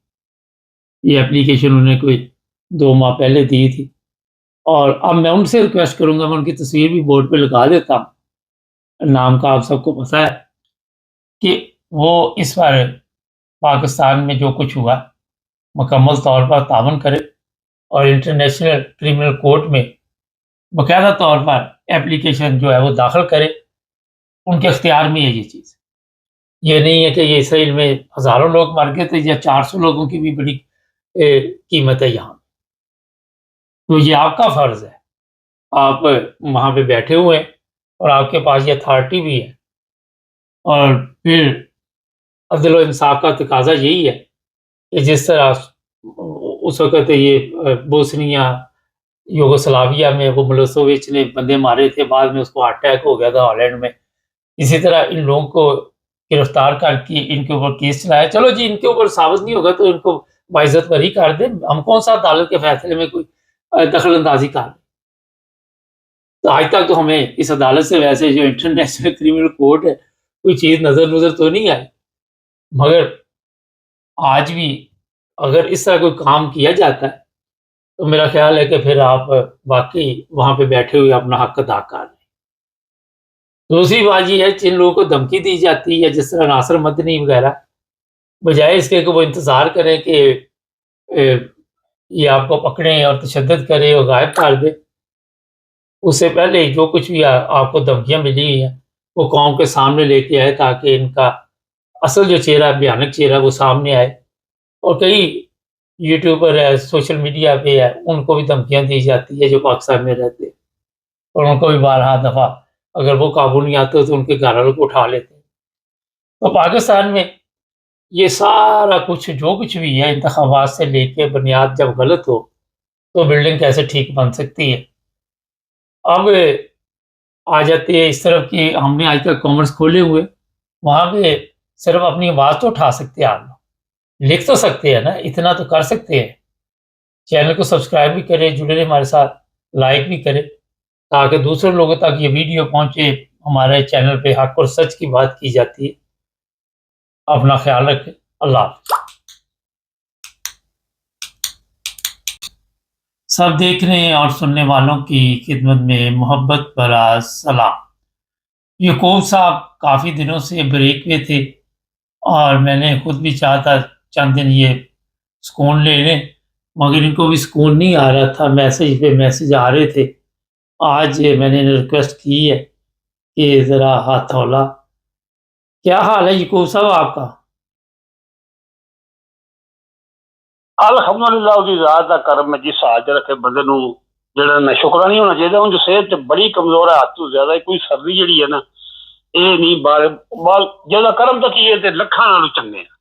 [SPEAKER 1] یہ اپلیکیشن انہوں نے کوئی 2 ماہ پہلے دی تھی، اور اب میں ان سے ریکویسٹ کروں گا، میں ان کی تصویر بھی بورڈ پہ لگا دیتا ہوں، نام کا آپ سب کو پتہ ہے، کہ وہ اس بار پاکستان میں جو کچھ ہوا مکمل طور پر تعاون کرے، اور انٹرنیشنل کرمنل کورٹ میں باقاعدہ طور پر اپلیکیشن جو ہے وہ داخل کرے۔ ان کے اختیار میں ہے یہ چیز، یہ نہیں ہے کہ یہ اسرائیل میں ہزاروں لوگ مر گئے تھے یا 400 لوگوں کی بھی بڑی قیمت ہے یہاں. تو یہ آپ کا فرض ہے، آپ وہاں پہ بیٹھے ہوئے ہیں اور آپ کے پاس یہ اتھارٹی بھی ہے. اور پھر عدل و انصاف کا تقاضا یہی ہے کہ جس طرح اس وقت یہ بوسنیا یوگوسلاویا میں وہ ملوسووچ نے بندے مارے تھے، بعد میں اس کو ہارٹ اٹیک ہو گیا تھا ہالینڈ میں، اسی طرح ان لوگوں کو گرفتار کر کے ان کے اوپر کیس چلایا. چلو جی ان کے اوپر ثابت نہیں ہوگا تو ان کو باعزت بری کر دیں، ہم کون سا عدالت کے فیصلے میں کوئی دخل اندازی کر دیں. تو آج تک تو ہمیں اس عدالت سے ویسے جو انٹرنیشنل کرمنل کورٹ ہے کوئی چیز نظر تو نہیں آئی. مگر آج بھی اگر اس طرح کوئی کام کیا جاتا ہے تو میرا خیال ہے کہ پھر آپ واقعی وہاں پہ بیٹھے ہوئے اپنا حق ادا کر لیں. دوسری بات یہ ہے جن لوگوں کو دھمکی دی جاتی ہے جس طرح ناصر مدنی وغیرہ، بجائے اس کے کہ وہ انتظار کریں کہ یہ آپ کو پکڑیں اور تشدد کرے اور غائب کر دے، اس سے پہلے جو کچھ بھی آپ کو دھمکیاں ملی ہیں وہ قوم کے سامنے لے کے آئے تاکہ ان کا اصل جو چہرہ بھیانک چہرہ وہ سامنے آئے. اور کئی یوٹیوبر ہے، سوشل میڈیا پہ ہے، ان کو بھی دھمکیاں دی جاتی ہے جو پاکستان میں رہتے ہیں، اور ان کو بھی بارہا دفعہ اگر وہ قابو نہیں آتے تو ان کے گھر والوں کو اٹھا لیتے ہیں. تو پاکستان میں یہ سارا کچھ جو کچھ بھی ہے انتخابات سے لے کے بنیاد جب غلط ہو تو بلڈنگ کیسے ٹھیک بن سکتی ہے. اب آ جاتے ہیں اس طرف کہ ہم نے آج تک کامرس کھولے ہوئے، وہاں پہ صرف اپنی آواز تو اٹھا سکتے ہیں، آپ لکھ تو سکتے ہیں نا، اتنا تو کر سکتے ہیں. چینل کو سبسکرائب بھی کرے، جڑے رہے ہمارے ساتھ، لائک بھی کرے تاکہ دوسرے لوگوں تک یہ ویڈیو پہنچے. ہمارے چینل پہ حق اور سچ کی بات کی جاتی ہے. اپنا خیال رکھیں. اللہ حافظ. سب دیکھنے اور سننے والوں کی خدمت میں محبت بھرا سلام. یعقوب صاحب کافی دنوں سے بریک میں تھے اور میں نے خود بھی چاہا تھا چند دن یہ سکون لے لیں، مگر ان کو بھی سکون نہیں آ رہا تھا، میسج پہ میسج آ رہے تھے. آج میں نے ریکویسٹ کی ہے کہ ذرا ہتھولا. کیا حال ہے یعقوب صاحب آپ کا؟
[SPEAKER 4] الحمدللہ دی ذات دا کرم ہے جس حال چ رکھے بندے نو جڑا نہ شکر نہیں ہونا چاہیے. ہوں جو صحت بڑی کمزور ہے، ہاتھ تو زیادہ کوئی سردی جڑی ہے نا یہ نہیں بال جہاں کرم تو کیے تے لکھاں نالوں چنگے ہیں.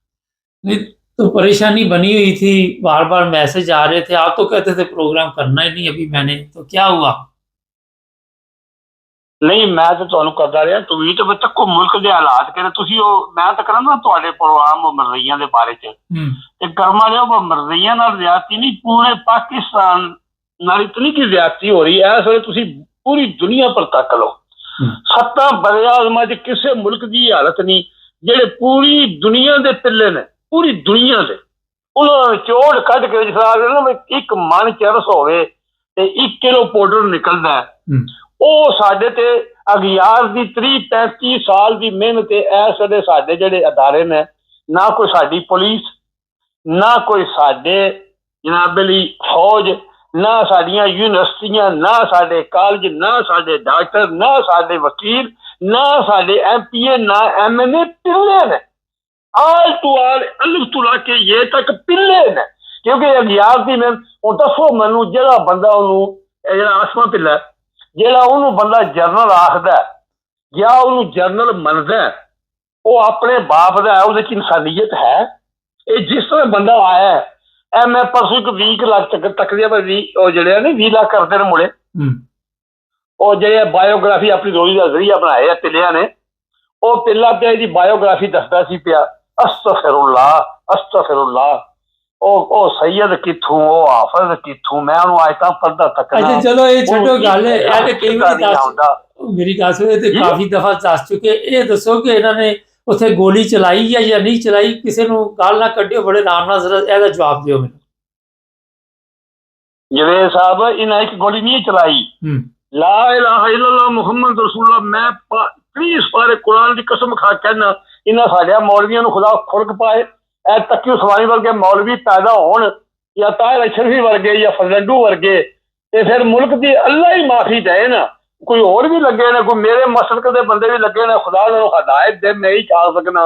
[SPEAKER 1] نہیں تو پریشانی بنی ہوئی تھی، بار بار میسج آ رہے تھے، آپ تو کہتے تھے پروگرام کرنا ہی نہیں ابھی. میں نے تو کیا ہوا؟
[SPEAKER 4] نہیں میں تو تمہیں کرتا رہا ٹویٹ میں تکو ملک دے حالات کہنے تھی میں تو کرا نا تے پروگرام مرضیاں دے بارے چ کرما لیا وہ مرضیاں نال زیادتی نہیں، پورے پاکستان نال اتنی کی زیادتی ہو رہی ہے اس ویلے تسی پوری دنیا پر تک لو. 7 بر اعظم چ کسے ملک دی حالت نہیں جہے پوری دنیا دے پلے نے، پوری دنیا دے انہوں نے چوڑ کٹ کے جس ایک من چرس ہوئے تے 1 کلو پاؤڈر نکلدا ہے. وہ سڈے تے اگیار دی 30-35 سال دی محنت اس ویلے سڈے جڑے ادارے نے، نہ کوئی ساری پولیس، نہ کوئی سڈے جناب علی فوج، نہ سڈیاں یونیورسٹیاں، نہ سڈے کالج، نہ سڈے ڈاکٹر، نہ سڈے وکیل، نہ سڈے MP نہ MLA پلے نے. آل ٹو آل الف تو لا کے یہ تک پلے نے. کیونکہ اگیار دی محنت ہوں دسو مینو جہاں بندہ انہوں جہاں آسما پلا جہاں انہوں بندہ جرنل آخد یا انہوں جرنل مند ہے وہ اپنے باپ کا ہے، وہ انسانیت ہے. یہ جس طرح بندہ آیا ہے میں پرسوں 20 لاکھ تک دیا وہ جڑے نا 20 لاکھ کرتے ہیں مڑے وہ جہے بایوگرافی اپنی روزی کا ذریعہ بنایا پلیا نے. وہ پلا پیا دی بایوگرافی دستا سی پیا استغفر اللہ استغفر اللہ. او سید کتھوں او حافظ کتھوں میں انہوں آج تک پڑھتا تک.
[SPEAKER 1] اچھا چلو یہ چھوٹو گل ہے، میری گل سنو تے کافی دفعہ دس چکے. یہ دسو کہ انہوں نے اتنے گولی چلائی یا نہیں چلائی، کسی نو گال نہ کڈیو، بڑے آرام نال ذرا یہ جواب دیو مینوں.
[SPEAKER 4] جوید صاحب انہیں ایک گولی نہیں چلائی. لا الہ الا اللہ محمد رسول اللہ. میں 30 پارے قرآن کی قسم کھا کہنا انہیں ساڈیا مولویاں نو خدا خلق پائے. اے تقی عثمانی ورگے مولوی پیدا ہون یا طاہر اشرفی ورگے یا فضلڈو ورگے تے پھر ملک دی اللہ ہی معافی دے نا. کوئی اور بھی لگے نے، کوئی میرے مسلک دے بندے بھی لگے نے، خدا انہوں ہدایت دے. میں ہی چاہ سکنا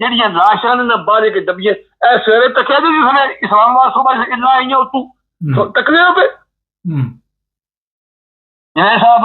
[SPEAKER 4] ਜਿਹੜੀਆਂ ਲਾਸ਼ਾਂ ਨੇ ਬਾਹਰ ਕੇ ਦੱਬੀਆਂ ਇਹ ਸਵੇਰੇ ਤੱਕਿਆ ਜੀ ਜਿਸਨੇ ਇਸਲਾਮਾਬਾਦ ਸੁਬਹ ਇੱਲਾ ਆਈਆਂ ਉਤੋਂ ਤੱਕਦੇ ਹੋ ਪਏ ਜੈ ਸਾਹਿਬ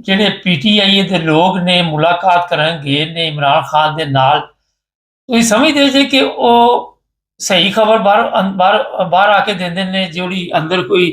[SPEAKER 1] ਜਿਹੜੇ PTI ਦੇ ਲੋਕ ਨੇ ਮੁਲਾਕਾਤ ਕਰਨ ਗਏ ਨੇ ਇਮਰਾਨ ਖਾਨ ਦੇ ਨਾਲ, ਤੁਸੀਂ ਸਮਝਦੇ ਜੇ ਕਿ ਉਹ ਸਹੀ ਖਬਰ ਬਾਹਰ ਆ ਕੇ ਦਿੰਦੇ ਨੇ ਜਿਹੜੀ ਅੰਦਰ ਕੋਈ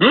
[SPEAKER 4] ਜੀ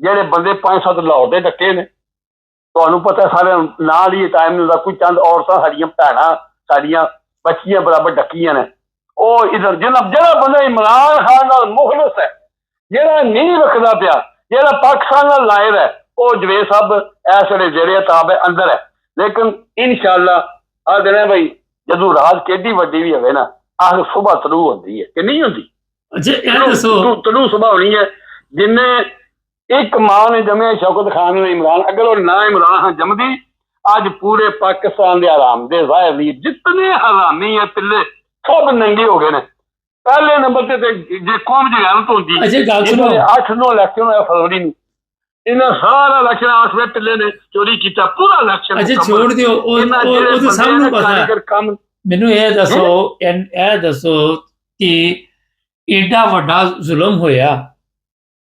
[SPEAKER 4] ਜਿਹੜੇ ਬੰਦੇ 5-7 ਲਾਹੌਰ ਦੇ ਡੱਕੇ ਨੇ, ਤੁਹਾਨੂੰ ਪਤਾ ਸਾਰੇ ਨਾਲ ਹੀ ਟਾਈਮ ਨਹੀਂ ਹੁੰਦਾ, ਕੋਈ ਚੰਦ ਔਰਤਾਂ ਸਾਡੀਆਂ ਭੈਣਾਂ ਸਾਡੀਆਂ ਬੱਚੀਆਂ ਬਰਾਬਰ ਡੱਕੀਆਂ ਨੇ। ਉਹ ਇਧਰ ਜਿਹੜਾ ਬੰਦਾ ਇਮਰਾਨ ਖਾਨ ਨਾਲ ਮੁਖਲਸ ਹੈ, ਜਿਹੜਾ ਨਹੀਂ ਰੱਖਦਾ ਪਿਆ, ਜਿਹੜਾ ਪਾਕਿਸਤਾਨ ਨਾਲ ਲਾਇਰ ਹੈ, ਉਹ ਜਵੇਦ ਸਾਹਿਬ ਇਸ ਵੇਲੇ ਜਿਹੜੇ ਤਾਬ ਹੈ ਅੰਦਰ ਹੈ। ਲੇਕਿਨ ਇਨਸ਼ਾਅੱਲਾ ਆ ਦਿਨੇ ਬਈ ਜਦੋਂ ਰਾਤ ਕਿੱਡੀ ਵੱਡੀ ਵੀ ਹੋਵੇ ਨਾ, ਆਹ ਸੁਬਹ ਤਲੂ ਹੁੰਦੀ ਹੈ ਕਿ ਨਹੀਂ ਹੁੰਦੀ? ਤਲੂ ਸੁਬਹ ਹੋਣੀ ਹੈ। ਜਿੰਨੇ ਇੱਕ ਮਾਂ ਨੇ ਜੰਮਿਆ ਸ਼ੌਕਤ ਖਾਨ ਨੇ ਇਮਰਾਨ, ਅਗਰ ਉਹ ਨਾ ਇਮਰਾਨ ਖਾਨ ਜੰਮਦੀ, ਅੱਜ ਪੂਰੇ ਪਾਕਿਸਤਾਨ ਦੇ ਹਰਾਮ ਦੇ ਜ਼ਾਹਿਰ ਲਈ ਜਿਤਨੇ ਹਰਾਮੀ ਹੈ ਪਿੱਲੇ ਸਭ ਨੰਗੇ ਹੋ ਗਏ ਨੇ। ਪਹਿਲੇ ਨੰਬਰ ਤੇ ਜੇ ਕੌਮ ਦੀ ਗਲਤ ਹੁੰਦੀ 8-9 ਇਲੈਕਸ਼ਨ ਹੋਇਆ ਫਰਵਰੀ ਨੂੰ, ਇਹਨਾਂ ਸਾਰਾ ਇਲੈਕਸ਼ਨ ਆਸਵੇ ਪਿੱਲੇ ਨੇ ਚੋਰੀ ਕੀਤਾ ਪੂਰਾ ਇਲੈਕਸ਼ਨ।
[SPEAKER 1] ਅੱਛਾ ਛੋੜ ਦਿਓ, ਉਹ ਤਾਂ ਸਭ ਨੂੰ ਪਤਾ। ਮੈਨੂੰ ਇਹ ਦੱਸੋ ਕਿ ਏਡਾ ਵੱਡਾ ਜ਼ੁਲਮ ਹੋਇਆ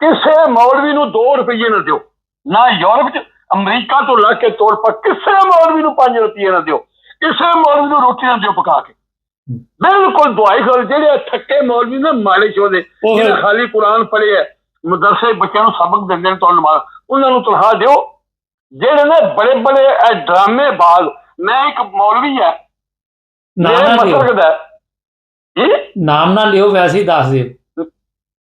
[SPEAKER 4] ਕਿਸੇ ਮੌਲਵੀ ਨੂੰ 2 ਰੁਪਏ ਨਾ ਦਿਓ, ਨਾ ਯੂਰਪ ਚ ਅਮਰੀਕਾ ਤੋਂ ਲਾ ਕੇ ਤੋੜ ਪਰ ਕਿਸੇ ਮੌਲਵੀ ਨੂੰ 5 ਰੁਪਏ ਨਾ ਦਿਓ, ਕਿਸੇ ਮੌਲਵੀ ਨੂੰ ਰੋਟੀ ਨਾ ਦਿਓ ਪਕਾ ਕੇ। ਬਿਲਕੁਲ ਦੁਆਈ ਕਰੋ। ਜਿਹੜੇ ਥੱਕੇ ਮੌਲਵੀ ਨੇ ਮਾੜੇ ਚੋਦੇ ਜਿਹੜੇ ਖਾਲੀ ਕੁਰਾਨ ਪੜ੍ਹੇ ਹੈ, ਮਦਰਸੇ ਬੱਚਿਆਂ ਨੂੰ ਸਬਕ ਦਿੰਦੇ ਨੇ, ਤੁਹਾਨੂੰ ਉਹਨਾਂ ਨੂੰ ਤਨਖਾਹ ਦਿਓ। ਜਿਹੜੇ ਨੇ ਬੜੇ ਬੜੇ ਡਰਾਮੇ ਬਾਜ਼, ਮੈਂ ਇੱਕ ਮੌਲਵੀ ਹੈ ਮਸਲਕ ਦਾ
[SPEAKER 1] ਨਾਮ ਨਾ ਲਿਓ, ਵੈਸੇ ਹੀ ਦੱਸ ਦਿਓ।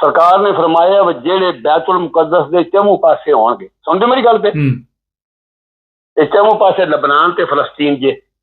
[SPEAKER 4] ਸਰਕਾਰ ਨੇ ਫਰਮਾਇਆ ਵੀ ਜਿਹੜੇ ਬੈਤੁਲ ਮੁਕੱਦਸ ਦੇ ਚੌਂ ਪਾਸੇ ਹੋਣਗੇ, ਸੁਣਦੇ ਮੇਰੀ ਗੱਲ ਤੇ, ਇਹ ਚੌਂ ਪਾਸੇ ਲਬਨਾਨ ਤੇ ਫਲਸਤੀਨ ਜੇ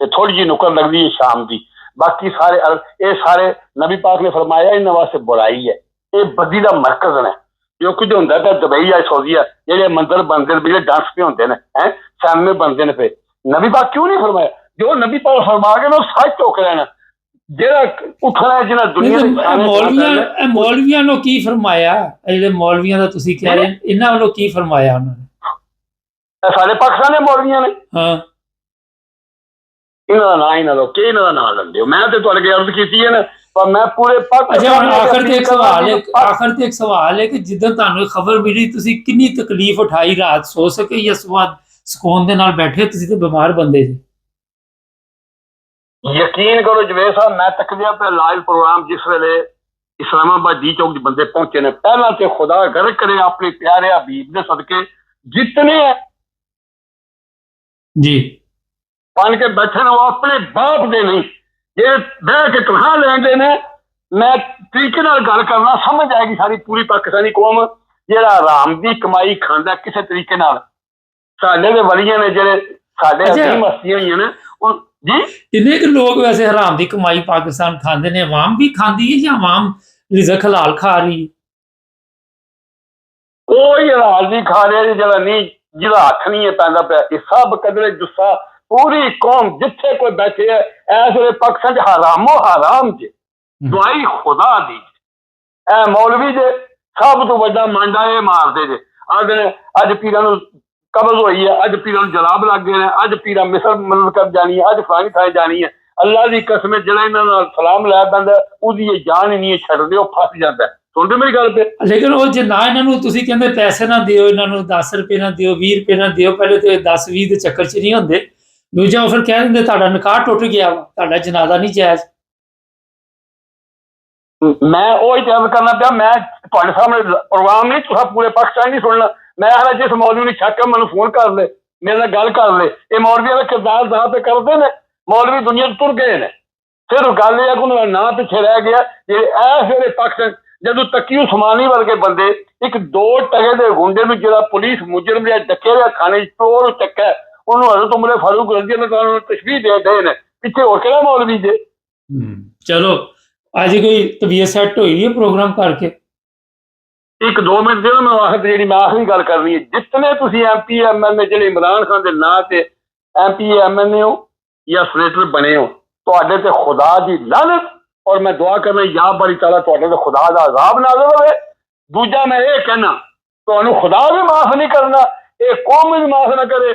[SPEAKER 4] ਤੇ ਥੋੜੀ ਜਿਹੀ ਨੁਕਰ ਲੱਗਦੀ ਹੈ ਸ਼ਾਮ ਦੀ, ਬਾਕੀ ਸਾਰੇ ਇਹ ਸਾਰੇ ਨਬੀ ਪਾਕ ਨੇ ਫਰਮਾਇਆ ਇਹਨਾਂ ਵਾਸਤੇ ਬੁਰਾਈ ਹੈ, ਇਹ ਬਦੀ ਦਾ ਮਰਕਜ਼ ਨੇ। ਜੋ ਕੁਝ ਹੁੰਦਾ ਤਾਂ ਦੁਬਈ ਆ ਸਊਦੀ ਆ ਜਿਹੜੇ ਮੰਦਰ ਬਣਦੇ ਨੇ, ਜਿਹੜੇ ਡਾਂਸ ਪੇ ਹੁੰਦੇ ਨੇ ਹੈ ਸਿਨੇਮੇ ਬਣਦੇ ਨੇ, ਪੇ ਨਬੀ ਪਾਕ ਕਿਉਂ ਨਹੀਂ ਫਰਮਾਇਆ? ਜੋ ਨਬੀ ਪਾਕ ਫਰਮਾ ਕੇ ਨਾ ਸੱਚ ਚੁੱਕ ਲੈਣਾ, ਜਿਹੜਾ ਉੱਠਣਾ ਜਿਹਨਾਂ ਦੁਨੀਆ ਦੇ
[SPEAKER 1] ਮੌਲਵੀਆਂ ਨੂੰ ਕੀ ਫਰਮਾਇਆ? ਜਿਹੜੇ ਮੌਲਵੀਆਂ ਦਾ ਤੁਸੀਂ ਕਹਿ ਰਹੇ ਇਹਨਾਂ ਵੱਲੋਂ ਕੀ ਫਰਮਾਇਆ ਉਹਨਾਂ ਨੇ?
[SPEAKER 4] ਸਾਰੇ ਪਾਕਿਸਤਾਨ ਦੇ ਮੌਲਵੀਆਂ ਨੇ।
[SPEAKER 1] ਹਾਂ,
[SPEAKER 4] ਇਹਨਾਂ ਦਾ ਨਾਂ ਹੀ ਨਾ ਲਓ, ਕਿ ਇਹਨਾਂ ਦਾ ਨਾਂ ਲੈਂਦੇ ਹੋ। ਮੈਂ ਤੇ ਤੁਹਾਡੇ ਅੱਗੇ ਅਰਜ਼ ਕੀਤੀ ਹੈ ਨਾ, ਪਰ ਮੈਂ ਪੂਰੇ
[SPEAKER 1] ਆਖਰ ਤੇ ਇੱਕ ਸਵਾਲ ਹੈ ਕਿ ਜਿੱਦਾਂ ਤੁਹਾਨੂੰ ਖਬਰ ਮਿਲੀ ਤੁਸੀਂ ਕਿੰਨੀ ਤਕਲੀਫ ਉਠਾਈ, ਰਾਤ ਸੋ ਸਕੇ ਜਾਂ ਸਵੇਰ ਸਕੂਨ ਦੇ ਨਾਲ ਬੈਠੇ? ਤੁਸੀਂ ਤੇ ਬਿਮਾਰ ਬੰਦੇ ਜੀ।
[SPEAKER 4] ਯਕੀਨ ਕਰੋ ਜਵੇਦ ਸਾਹਿਬ, ਮੈਂ ਤੱਕਦਿਆ ਪਿਆ ਲਾਈਵ ਪ੍ਰੋਗਰਾਮ ਜਿਸ ਵੇਲੇ ਇਸਲਾਮਾਬਾਦ ਡੀ ਚੌਕ 'ਚ ਬੰਦੇ ਪਹੁੰਚੇ ਨੇ, ਪਹਿਲਾਂ ਤੇ ਖੁਦਾ ਗਰਕ ਕਰੇ ਆਪਣੇ ਪਿਆਰੇ ਹਬੀਬ ਦੇ ਸਦਕੇ ਜਿਤਨੇ
[SPEAKER 1] ਜੀ
[SPEAKER 4] ਬਣ ਕੇ ਬੈਠੇ ਨੇ ਉਹ ਆਪਣੇ ਬਾਪ ਦੇ ਨਹੀਂ, ਜੇ ਬਹਿ ਕੇ ਤਨਖਾਹ ਲੈਂਦੇ ਨੇ। ਮੈਂ ਤਰੀਕੇ ਨਾਲ ਗੱਲ ਕਰਨਾ ਸਮਝ ਆਏਗੀ ਸਾਰੀ ਪੂਰੀ ਪਾਕਿਸਤਾਨੀ ਕੌਮ, ਜਿਹੜਾ ਆਰਾਮ ਦੀ ਕਮਾਈ ਖਾਂਦਾ ਕਿਸੇ ਤਰੀਕੇ ਨਾਲ। ਸਾਡੇ ਦੇ ਵਲੀਆਂ ਨੇ ਜਿਹੜੇ ਸਾਡੇ ਅਜ਼ੀਮ ਹਸਤੀਆਂ ਹੋਈਆਂ ਨੇ ਜੀ।
[SPEAKER 1] ਕਿੰਨੇ ਕੁ ਲੋਕ ਵੈਸੇ ਹਰਾਮ ਦੀ ਕਮਾਈ ਪਾਕਿਸਤਾਨ ਖਾਂਦੇ ਨੇ? ਆਵਾਮ ਵੀ ਖਾਂਦੀ ਹੈ ਜਾਂ ਆਵਾਮ ਰਿਜ਼ਕ ਹਲਾਲ ਖਾ ਰਹੀ?
[SPEAKER 4] ਕੋਈ ਹਲਾਲ ਨਹੀਂ ਖਾ ਰਿਹਾ ਜੀ, ਜਿਹੜਾ ਨਹੀਂ, ਜਿਹਦਾ ਹੱਥ ਨਹੀਂ ਪੈਂਦਾ ਪਿਆ। ਇਹ ਸਭ ਕਦਰੇ ਜੁੱਸਾ ਪੂਰੀ ਕੌਮ ਜਿੱਥੇ ਕੋਈ ਬੈਠੇ ਹੈ ਇਸ ਵੇਲੇ ਪਾਕਿਸਤਾਨ 'ਚ ਹਰਾਮੋ ਹਰਾਮ ਜੇ ਦਵਾਈ ਖੁਦਾ ਦੀ। ਇਹ ਮੌਲਵੀ ਜੇ ਸਭ ਤੋਂ ਵੱਡਾ ਮਾਂਡਾ ਇਹ ਮਾਰਦੇ ਜੇ। ਅੱਜ ਪੀਰਾਂ ਨੂੰ ਕਬਜ਼ ਹੋਈ ਹੈ, ਅੱਜ ਪੀਰਾਂ ਨੂੰ ਜਲਾਬ ਲੱਗ ਗਏ ਨੇ, ਅੱਜ ਪੀਰਾਂ ਮਿਸਰ ਮਦਦ ਕਰ ਜਾਣੀ ਹੈ, ਅੱਜ ਫਲਾਣੀ ਥਾਂ ਜਾਣੀ ਹੈ। ਅੱਲਾ ਦੀ ਕਸਮ, ਜਿਹੜਾ ਇਹਨਾਂ ਨਾਲ ਸਲਾਮ ਲੈ ਪੈਂਦਾ ਉਹਦੀ ਇਹ ਜਾਨ ਹੀ ਨਹੀਂ ਛੱਡਦੇ, ਉਹ ਫਸ ਜਾਂਦਾ। ਸੁਣਦੇ ਮੇਰੀ ਗੱਲ ਤੇ?
[SPEAKER 1] ਲੇਕਿਨ ਉਹ ਜੇ ਨਾ ਇਹਨਾਂ ਨੂੰ ਤੁਸੀਂ ਕਹਿੰਦੇ ਪੈਸੇ ਨਾ ਦਿਓ, ਇਹਨਾਂ ਨੂੰ 10 ਰੁਪਏ ਨਾ ਦਿਓ, 20 ਰੁਪਏ ਨਾ ਦਿਓ, ਪਹਿਲੇ ਤੇ 10-20 ਦੇ ਚੱਕਰ 'ਚ ਨਹੀਂ ਹੁੰਦੇ। ਦੂਜਾ ਉਹ ਫਿਰ ਕਹਿ ਦਿੰਦੇ ਤੁਹਾਡਾ ਨਿਕਾਹ ਟੁੱਟ ਗਿਆ, ਤੁਹਾਡਾ ਜਨਾਜ਼ਾ ਨਹੀਂ ਜਾਇਜ਼।
[SPEAKER 4] ਮੈਂ ਉਹ ਹੀ ਤਿਆਰ ਕਰਨਾ ਪਿਆ। ਮੈਂ ਤੁਹਾਡੇ ਸਾਹਮਣੇ ਪ੍ਰੋਗਰਾਮ ਨਹੀਂ, ਤੁਸੀਂ ਪੂਰੇ ਪਾਕਿਸਤਾਨ ਨਹੀਂ ਸੁਣਨਾ। ਮੈਂ ਆਖਦਾ ਜਿਸ ਮੌਲਵੀ ਨੂੰ ਸ਼ੱਕ ਹੈ ਮੈਨੂੰ ਫੋਨ ਕਰ ਲੈ, ਮੇਰੇ ਨਾਲ ਗੱਲ ਕਰ ਲੈ। ਇਹ ਮੌਲਵੀਆਂ ਦਾ ਕਿਰਦਾਰ ਦਾਅ ਤੇ ਕਰਦੇ ਨੇ, ਮੌਲਵੀ ਦੁਨੀਆ ਤੋਂ ਤੁਰ ਗਏ ਨੇ। ਸਿਰਫ ਗੱਲ ਇਹ ਹੈ ਕਿ ਉਹਨਾਂ ਦਾ ਨਾਂ ਪਿੱਛੇ ਰਹਿ ਗਿਆ। ਜੇ ਇਸ ਵੇਲੇ ਪਾਕਿਸਤਾਨ ਜਦੋਂ ਤੱਕੀ ਉਸਮਾਨੀ ਵਰਗੇ ਬੰਦੇ ਇੱਕ 2 ਟਕੇ ਦੇ ਗੁੰਡੇ ਨੂੰ, ਜਿਹੜਾ ਪੁਲਿਸ ਮੁਜਰਮ ਜਾਂ ਡੱਕੇ ਜਾਂ ਥਾਣੇ ਚੋਰ ਚੱਕਾ, ਉਹਨੂੰ ਹਜ਼ਰਤ ਉਮਰ ਫਾਰੂਕ ਰਜ਼ੀ ਅੱਲਾਹ ਤਾਲਾ ਨੂੰ ਤਸ਼ਬੀਹ ਦੇ ਰਹੇ ਨੇ। ਪਿੱਛੇ ਹੋਰ ਕਿਹੜਾ ਮੌਲਵੀ ਜੇ?
[SPEAKER 1] ਚਲੋ ਅੱਜ ਕੋਈ ਤਬੀਅਤ ਸੈੱਟ ਹੋਈ ਹੈ ਪ੍ਰੋਗਰਾਮ ਕਰਕੇ?
[SPEAKER 4] 1-2 ਮਿੰਟ ਦਿਓ, ਮੈਂ ਆਖਰੀ ਗੱਲ ਕਰਨੀ ਹੈ। ਜਿਤਨੇ ਤੁਸੀਂ MP MLA ਜਿਹੜੇ ਇਮਰਾਨ ਖਾਨ ਦੇ ਨਾਂ ਤੇ MP MLA ਹੋ ਜਾਂ ਸੈਨੇਟਰ ਬਣੇ ਹੋ, ਤੁਹਾਡੇ ਤੇ ਖੁਦਾ ਦੀ ਲਾਨਤ। ਔਰ ਮੈਂ ਦੁਆ ਕਰਨਾ ਯਾ ਬਾਰੀ ਤਾਲਾ ਤੁਹਾਡੇ ਤੇ ਖੁਦਾ ਦਾ ਅਜ਼ਾਬ ਨਾਜ਼ਿਲ ਹੋਵੇ। ਦੂਜਾ ਮੈਂ ਇਹ ਕਹਿਣਾ, ਤੁਹਾਨੂੰ ਖੁਦਾ ਵੀ ਮਾਫ ਨਹੀਂ ਕਰਨਾ, ਇਹ ਕੌਮ ਵੀ ਮਾਫ ਨਾ ਕਰੇ।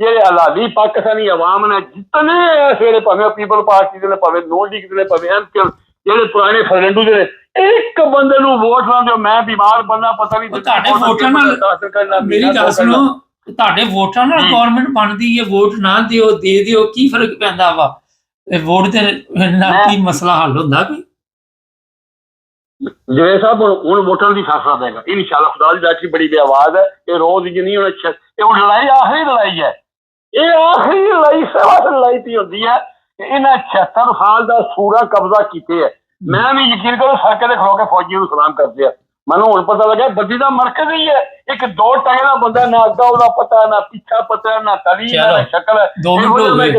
[SPEAKER 4] ਜਿਹੜੇ ਆਜ਼ਾਦੀ ਪਾਕਿਸਤਾਨੀ ਆਵਾਮ ਨੇ ਜਿਤਨੇ ਇਸ ਵੇਲੇ ਭਾਵੇਂ ਪੀਪਲ ਪਾਰਟੀ ਦੇ ਨੇ, ਭਾਵੇਂ ਨੋਨ ਲੀਗ ਦੇ ਨੇ, ਭਾਵੇਂ ਐਮਕੇ, ਜਿਹੜੇ ਪੁਰਾਣੇ ਫਰੈਂਡੂ ਦੇ ਨੇ, ਇੱਕ ਬੰਦੇ ਨੂੰ ਵੋਟ ਨਾ ਦਿਓ। ਮੈਂ ਬਿਮਾਰ ਬੰਦਾ, ਪਤਾ ਨਹੀਂ
[SPEAKER 1] ਤੁਹਾਡੇ ਵੋਟਾਂ ਨਾਲ, ਮੇਰੀ ਗੱਲ ਸੁਣੋ, ਤੁਹਾਡੇ ਵੋਟਾਂ ਨਾਲ ਗਵਰਨਮੈਂਟ ਬਣਦੀ ਹੈ, ਵੋਟ ਨਾ ਦਿਓ ਦੇ ਦਿਓ, ਕੀ ਫਰਕ ਪੈਂਦਾ ਵਾ? ਵੋਟ ਦੇ ਨਾਲ ਕੀ ਮਸਲਾ ਹੱਲ ਹੁੰਦਾ ਕੋਈ?
[SPEAKER 4] ਜਿਵੇਂ ਸਾਹਿਬ ਹੁਣ ਵੋਟਾਂ ਦੀ ਫੈਸਲਾ ਦੇਗਾ ਇਨਸ਼ਾਅੱਲਾ। ਖੁਦਾ ਦੀ ਬੈਠੀ ਬੜੀ ਬੇਆਵਾਜ਼ ਹੈ, ਇਹ ਰੋਜ਼ ਦੀ ਨਹੀਂ ਹੋਣਾ। ਇਹ ਹੁਣ ਲੜਾਈ ਆਖਰੀ ਲੜਾਈ ਹੈ, ਇਹ ਆਖਰੀ ਲੜਾਈ ਸਿਰਫ ਲੜਾਈ ਦੀ ਹੁੰਦੀ ਹੈ। ਇਹਨਾਂ 76 ਸਾਲ ਦਾ ਸੂਰਾ ਕਬਜ਼ਾ ਕੀਤੇ ਹੈ। ਮੈਂ ਵੀ ਯਕੀਨ ਕਰੋ ਸੜਕ ਤੇ ਖਲੋ ਕੇ ਫੌਜੀਆਂ ਨੂੰ ਸਲਾਮ ਕਰਦੇ ਆ। ਮੈਨੂੰ ਹੁਣ ਪਤਾ ਲੱਗਾ ਬੱਦੀ ਦਾ ਮਰਕਜ਼ ਹੀ ਹੈ। ਇੱਕ 2 ਟਕੇ ਦਾ ਬੰਦਾ, ਨਾ ਅੱਗਾ ਉਹਦਾ ਪਤਾ, ਨਾ ਪਿੱਛਾ ਪਤਾ, ਨਾ ਤਲੀ, ਨਾ ਸ਼ਕਲ।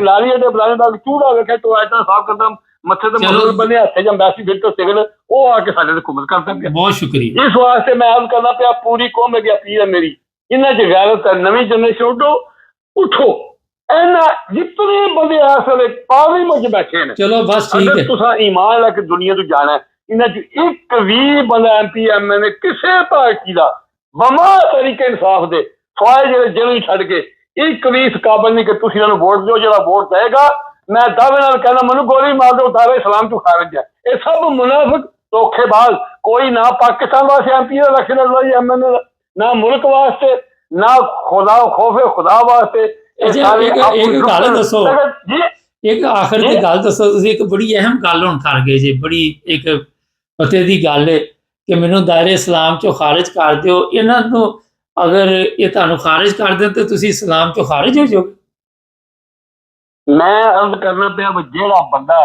[SPEAKER 4] ਲਾਲੀਏ ਦੇ ਬਲਾਣੇ ਦਾ ਚੂੜਾ ਵੇਖਿਆ ਤੂੰ ਐਦਾਂ ਸਾਫ ਕਰਦਾ, ਮੱਥੇ ਤੇ ਮਸਲ ਬੰਨੇ, ਹੱਥੇ ਜਾਂ ਅੰਬੈਸੀ ਫਿਰ ਤੋਂ ਸਿਵਲ, ਉਹ ਆ ਕੇ ਸਾਡੇ ਤੇ ਘੁੰਮਤ ਕਰਦਾ ਪਿਆ।
[SPEAKER 1] ਬਹੁਤ ਸ਼ੁਕਰੀਆ।
[SPEAKER 4] ਇਸ ਵਾਸਤੇ ਮੈਂ ਅਰਜ਼ ਕਰਨਾ ਪਿਆ, ਪੂਰੀ ਕੌਮ ਅੱਗੇ ਅਪੀਲ ਹੈ ਮੇਰੀ, ਇਹਨਾਂ 'ਚ ਗੈਰਤ ਹੈ। ਨਵੀਂ ਜਨਰੇਸ਼ਨ ਉੱਠੋ। ਇਹਨਾਂ ਜਿਤਨੇ ਬੰਦੇ ਇਸ ਵੇਲੇ ਪਾਰਲੀਮੈਂਟ 'ਚ ਬੈਠੇ ਨੇ,
[SPEAKER 1] ਚਲੋ ਬਸ ਠੀਕ ਹੈ,
[SPEAKER 4] ਤੁਸੀਂ ਈਮਾਨ ਲੈ ਕੇ ਦੁਨੀਆ ਤੋਂ ਜਾਣਾ, ਇਹਨਾਂ 'ਚ ਇੱਕ ਵੀ ਬੰਦਾ MP MLA ਕਿਸੇ ਪਾਰਟੀ ਦਾ ਬਮਾ ਤਰੀਕੇ ਇਨਸਾਫ ਦੇ ਸਵਾਏ ਜਿਹੜੇ ਜਿਹਨੂੰ ਛੱਡ ਕੇ ਇੱਕ ਵੀ ਇਸ ਕਾਬਲ ਨਹੀਂ ਕਿ ਤੁਸੀਂ ਇਹਨਾਂ ਨੂੰ ਵੋਟ ਦਿਓ। ਜਿਹੜਾ ਵੋਟ ਦੇਗਾ, ਮੈਂ ਦਾਅਵੇ ਨਾਲ ਕਹਿੰਦਾ ਮੈਨੂੰ ਗੋਲੀ ਮਾਰ ਦਿਓ, ਦਾਅਵੇ ਇਸਲਾਮ ਤੋਂ ਖਾਰਜ ਹੈ। ਇਹ ਸਭ ਮੁਨਾਫਿਕ ਧੋਖੇਬਾਜ਼। ਕੋਈ ਨਾ ਪਾਕਿਸਤਾਨ ਵਾਸਤੇ MP ਦਾ ਇਲੈਕਸ਼ਨ ਲੜਾਈ MLA ਦਾ, ਨਾ ਮੁਲਕ ਵਾਸਤੇ, ਨਾ ਖੁਦਾ ਖੋਫੇ ਖੁਦਾ ਵਾਸਤੇ।
[SPEAKER 1] ਇੱਕ ਗੱਲ ਦੱਸੋ ਜੀ, ਇੱਕ ਆਖਰ ਦੀ ਗੱਲ ਦੱਸੋ। ਤੁਸੀਂ ਇੱਕ ਬੜੀ ਅਹਿਮ ਗੱਲ ਹੁਣ ਕਰ ਗਏ ਜੀ, ਬੜੀ ਇੱਕ ਪਤੇ ਦੀ ਗੱਲ ਹੈ ਕਿ ਮੈਨੂੰ ਦਾਇਰੇ ਇਸਲਾਮ ਚੋਂ ਖਾਰਿਜ ਕਰ ਦਿਓ। ਇਹਨਾਂ ਨੂੰ ਅਗਰ ਇਹ ਤੁਹਾਨੂੰ ਖਾਰਿਜ ਕਰ ਦੇਣ ਤੇ ਤੁਸੀਂ ਇਸਲਾਮ ਚੋਂ ਖਾਰਿਜ ਹੋ ਜਾਓਗੇ।
[SPEAKER 4] ਮੈਂ ਅਰਜ਼ ਕਰਨਾ ਪਿਆ ਵੀ ਜਿਹੜਾ ਬੰਦਾ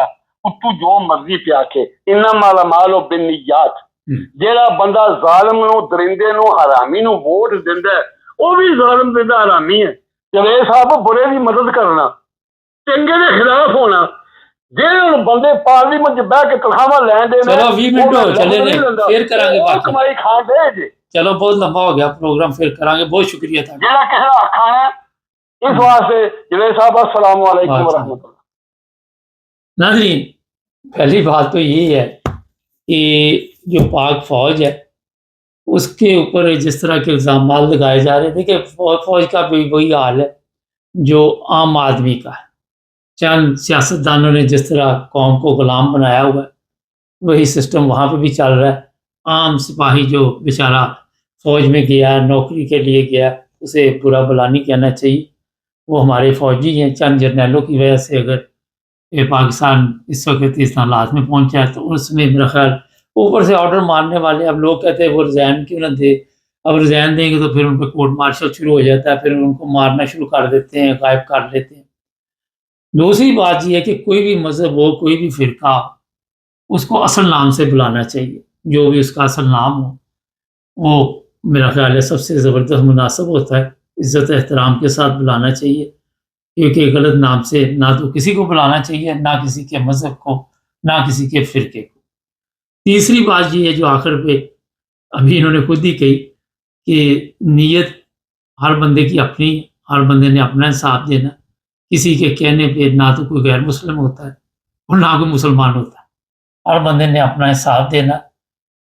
[SPEAKER 4] ਉੱਤੋਂ ਜੋ ਮਰਜ਼ੀ ਪਿਆ ਕੇ ਇੰਨਮਾ ਅਲ-ਅਮਾਲੁ ਬਿੰਨੀਯਾਤ। ਜਿਹੜਾ ਬੰਦਾ ਜ਼ਾਲਮ ਨੂੰ, ਦਰਿੰਦੇ ਨੂੰ, ਹਰਾਮੀ ਨੂੰ ਵੋਟ ਦਿੰਦਾ ਹੈ, ਉਹ ਵੀ ਜ਼ਾਲਮ ਦਿੰਦਾ ਹਰਾਮੀ ਹੈ। ਜਵੇਦ ਸਾਹਿਬ, ਬੁਰੇ ਦੀ ਮਦਦ ਕਰਨਾ, ਚੰਗੇ ਦੇ ਖਿਲਾਫ ਹੋਣਾ, ਜਿਹੜੇ ਹੁਣ ਬੰਦੇ ਪਾਰਲੀਮੈਂਟ 'ਚ ਬਹਿ ਕੇ ਤਨਖਾਹਾਂ ਲੈਣ ਦੇ
[SPEAKER 1] ਚਲੋ 20 ਮਿੰਟ ਹੋ ਚਲੇ ਨੇ, ਫਿਰ ਕਰਾਂਗੇ
[SPEAKER 4] ਉਹ
[SPEAKER 1] ਬਾਕੀ।
[SPEAKER 4] ਕਮਾਈ ਖਾਣ ਦੇ ਜੇ।
[SPEAKER 1] ਚਲੋ ਬਹੁਤ ਲੰਬਾ ਹੋ ਗਿਆ ਪ੍ਰੋਗਰਾਮ, ਫਿਰ ਕਰਾਂਗੇ। ਬਹੁਤ ਸ਼ੁکریہ تھا
[SPEAKER 4] ਜਿਹੜਾ ਕਿਸੇ ਦਾ ਅੱਖਾਂ ਹੈ اس واسطے جنید صاحب السلام علیکم ورحمۃ اللہ۔
[SPEAKER 1] ناظرین، پہلی بات تو یہ ہے کہ جو پاک فوج ہے اس کے اوپر جس طرح کے الزامات لگائے جا رہے تھے کہ فوج کا بھی وہی حال ہے جو عام آدمی کا ہے۔ چند سیاستدانوں نے جس طرح قوم کو غلام بنایا ہوا ہے وہی سسٹم وہاں پہ بھی چل رہا ہے۔ عام سپاہی جو بیچارہ فوج میں گیا، نوکری کے لیے گیا، اسے برا بلا نہیں کہنا چاہیے، وہ ہمارے فوجی ہیں۔ چند جرنیلوں کی وجہ سے اگر یہ پاکستان اس وقت اس حالات میں پہنچا ہے تو اس میں میرا خیال اوپر سے آرڈر مارنے والے، اب لوگ کہتے ہیں وہ ریزائن کیوں نہ دے، اب ریزائن دیں گے تو پھر ان پہ کورٹ مارشل شروع ہو جاتا ہے، پھر ان کو مارنا شروع کر دیتے ہیں، غائب کر لیتے ہیں۔ دوسری بات یہ ہے کہ کوئی بھی مذہب ہو، کوئی بھی فرقہ ہو، اس کو اصل نام سے بلانا چاہیے، جو بھی اس کا اصل نام ہو وہ میرا خیال ہے سب سے زبردست مناسب ہوتا ہے، عزت احترام کے ساتھ بلانا چاہیے، کیونکہ غلط نام سے نہ تو کسی کو بلانا چاہیے، نہ کسی کے مذہب کو، نہ کسی کے فرقے کو۔ تیسری بات یہ ہے جو آخر پہ ابھی انہوں نے خود ہی کہی کہ نیت ہر بندے کی اپنی، ہر بندے نے اپنا انصاف دینا، کسی کے کہنے پہ نہ تو کوئی غیر مسلم ہوتا ہے اور نہ کوئی مسلمان ہوتا ہے، ہر بندے نے اپنا انصاف دینا۔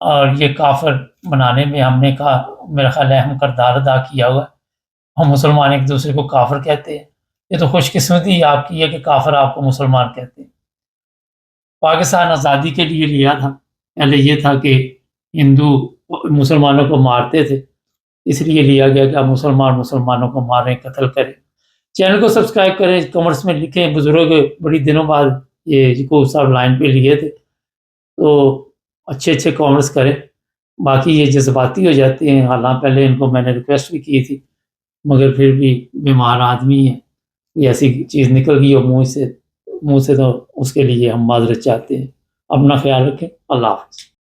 [SPEAKER 1] اور یہ کافر بنانے میں ہم نے کہا میرا خیال ہے اہم کردار ادا کیا ہوا ہے۔ ہم مسلمان ایک دوسرے کو کافر کہتے ہیں، یہ تو خوش قسمتی آپ کی ہے کہ کافر آپ کو مسلمان کہتے ہیں۔ پاکستان آزادی کے لیے لیا تھا، پہلے یہ تھا کہ ہندو مسلمانوں کو مارتے تھے، اس لیے لیا گیا کہ آپ مسلمان مسلمانوں کو ماریں، قتل کریں۔ چینل کو سبسکرائب کریں، کمنٹس میں لکھیں، بزرگ بڑی دنوں بعد یہ کو صاحب لائن پہ لیے تھے تو اچھے اچھے کامنٹس کریں، باقی یہ جذباتی ہو جاتے ہیں۔ حالانکہ پہلے ان کو میں نے ریکویسٹ بھی کی تھی مگر پھر بھی بیمار آدمی ہیں، یہ ایسی چیز نکل گئی اور منہ سے تو اس کے لیے ہم معذرت چاہتے ہیں۔ اپنا خیال رکھیں، اللہ حافظ۔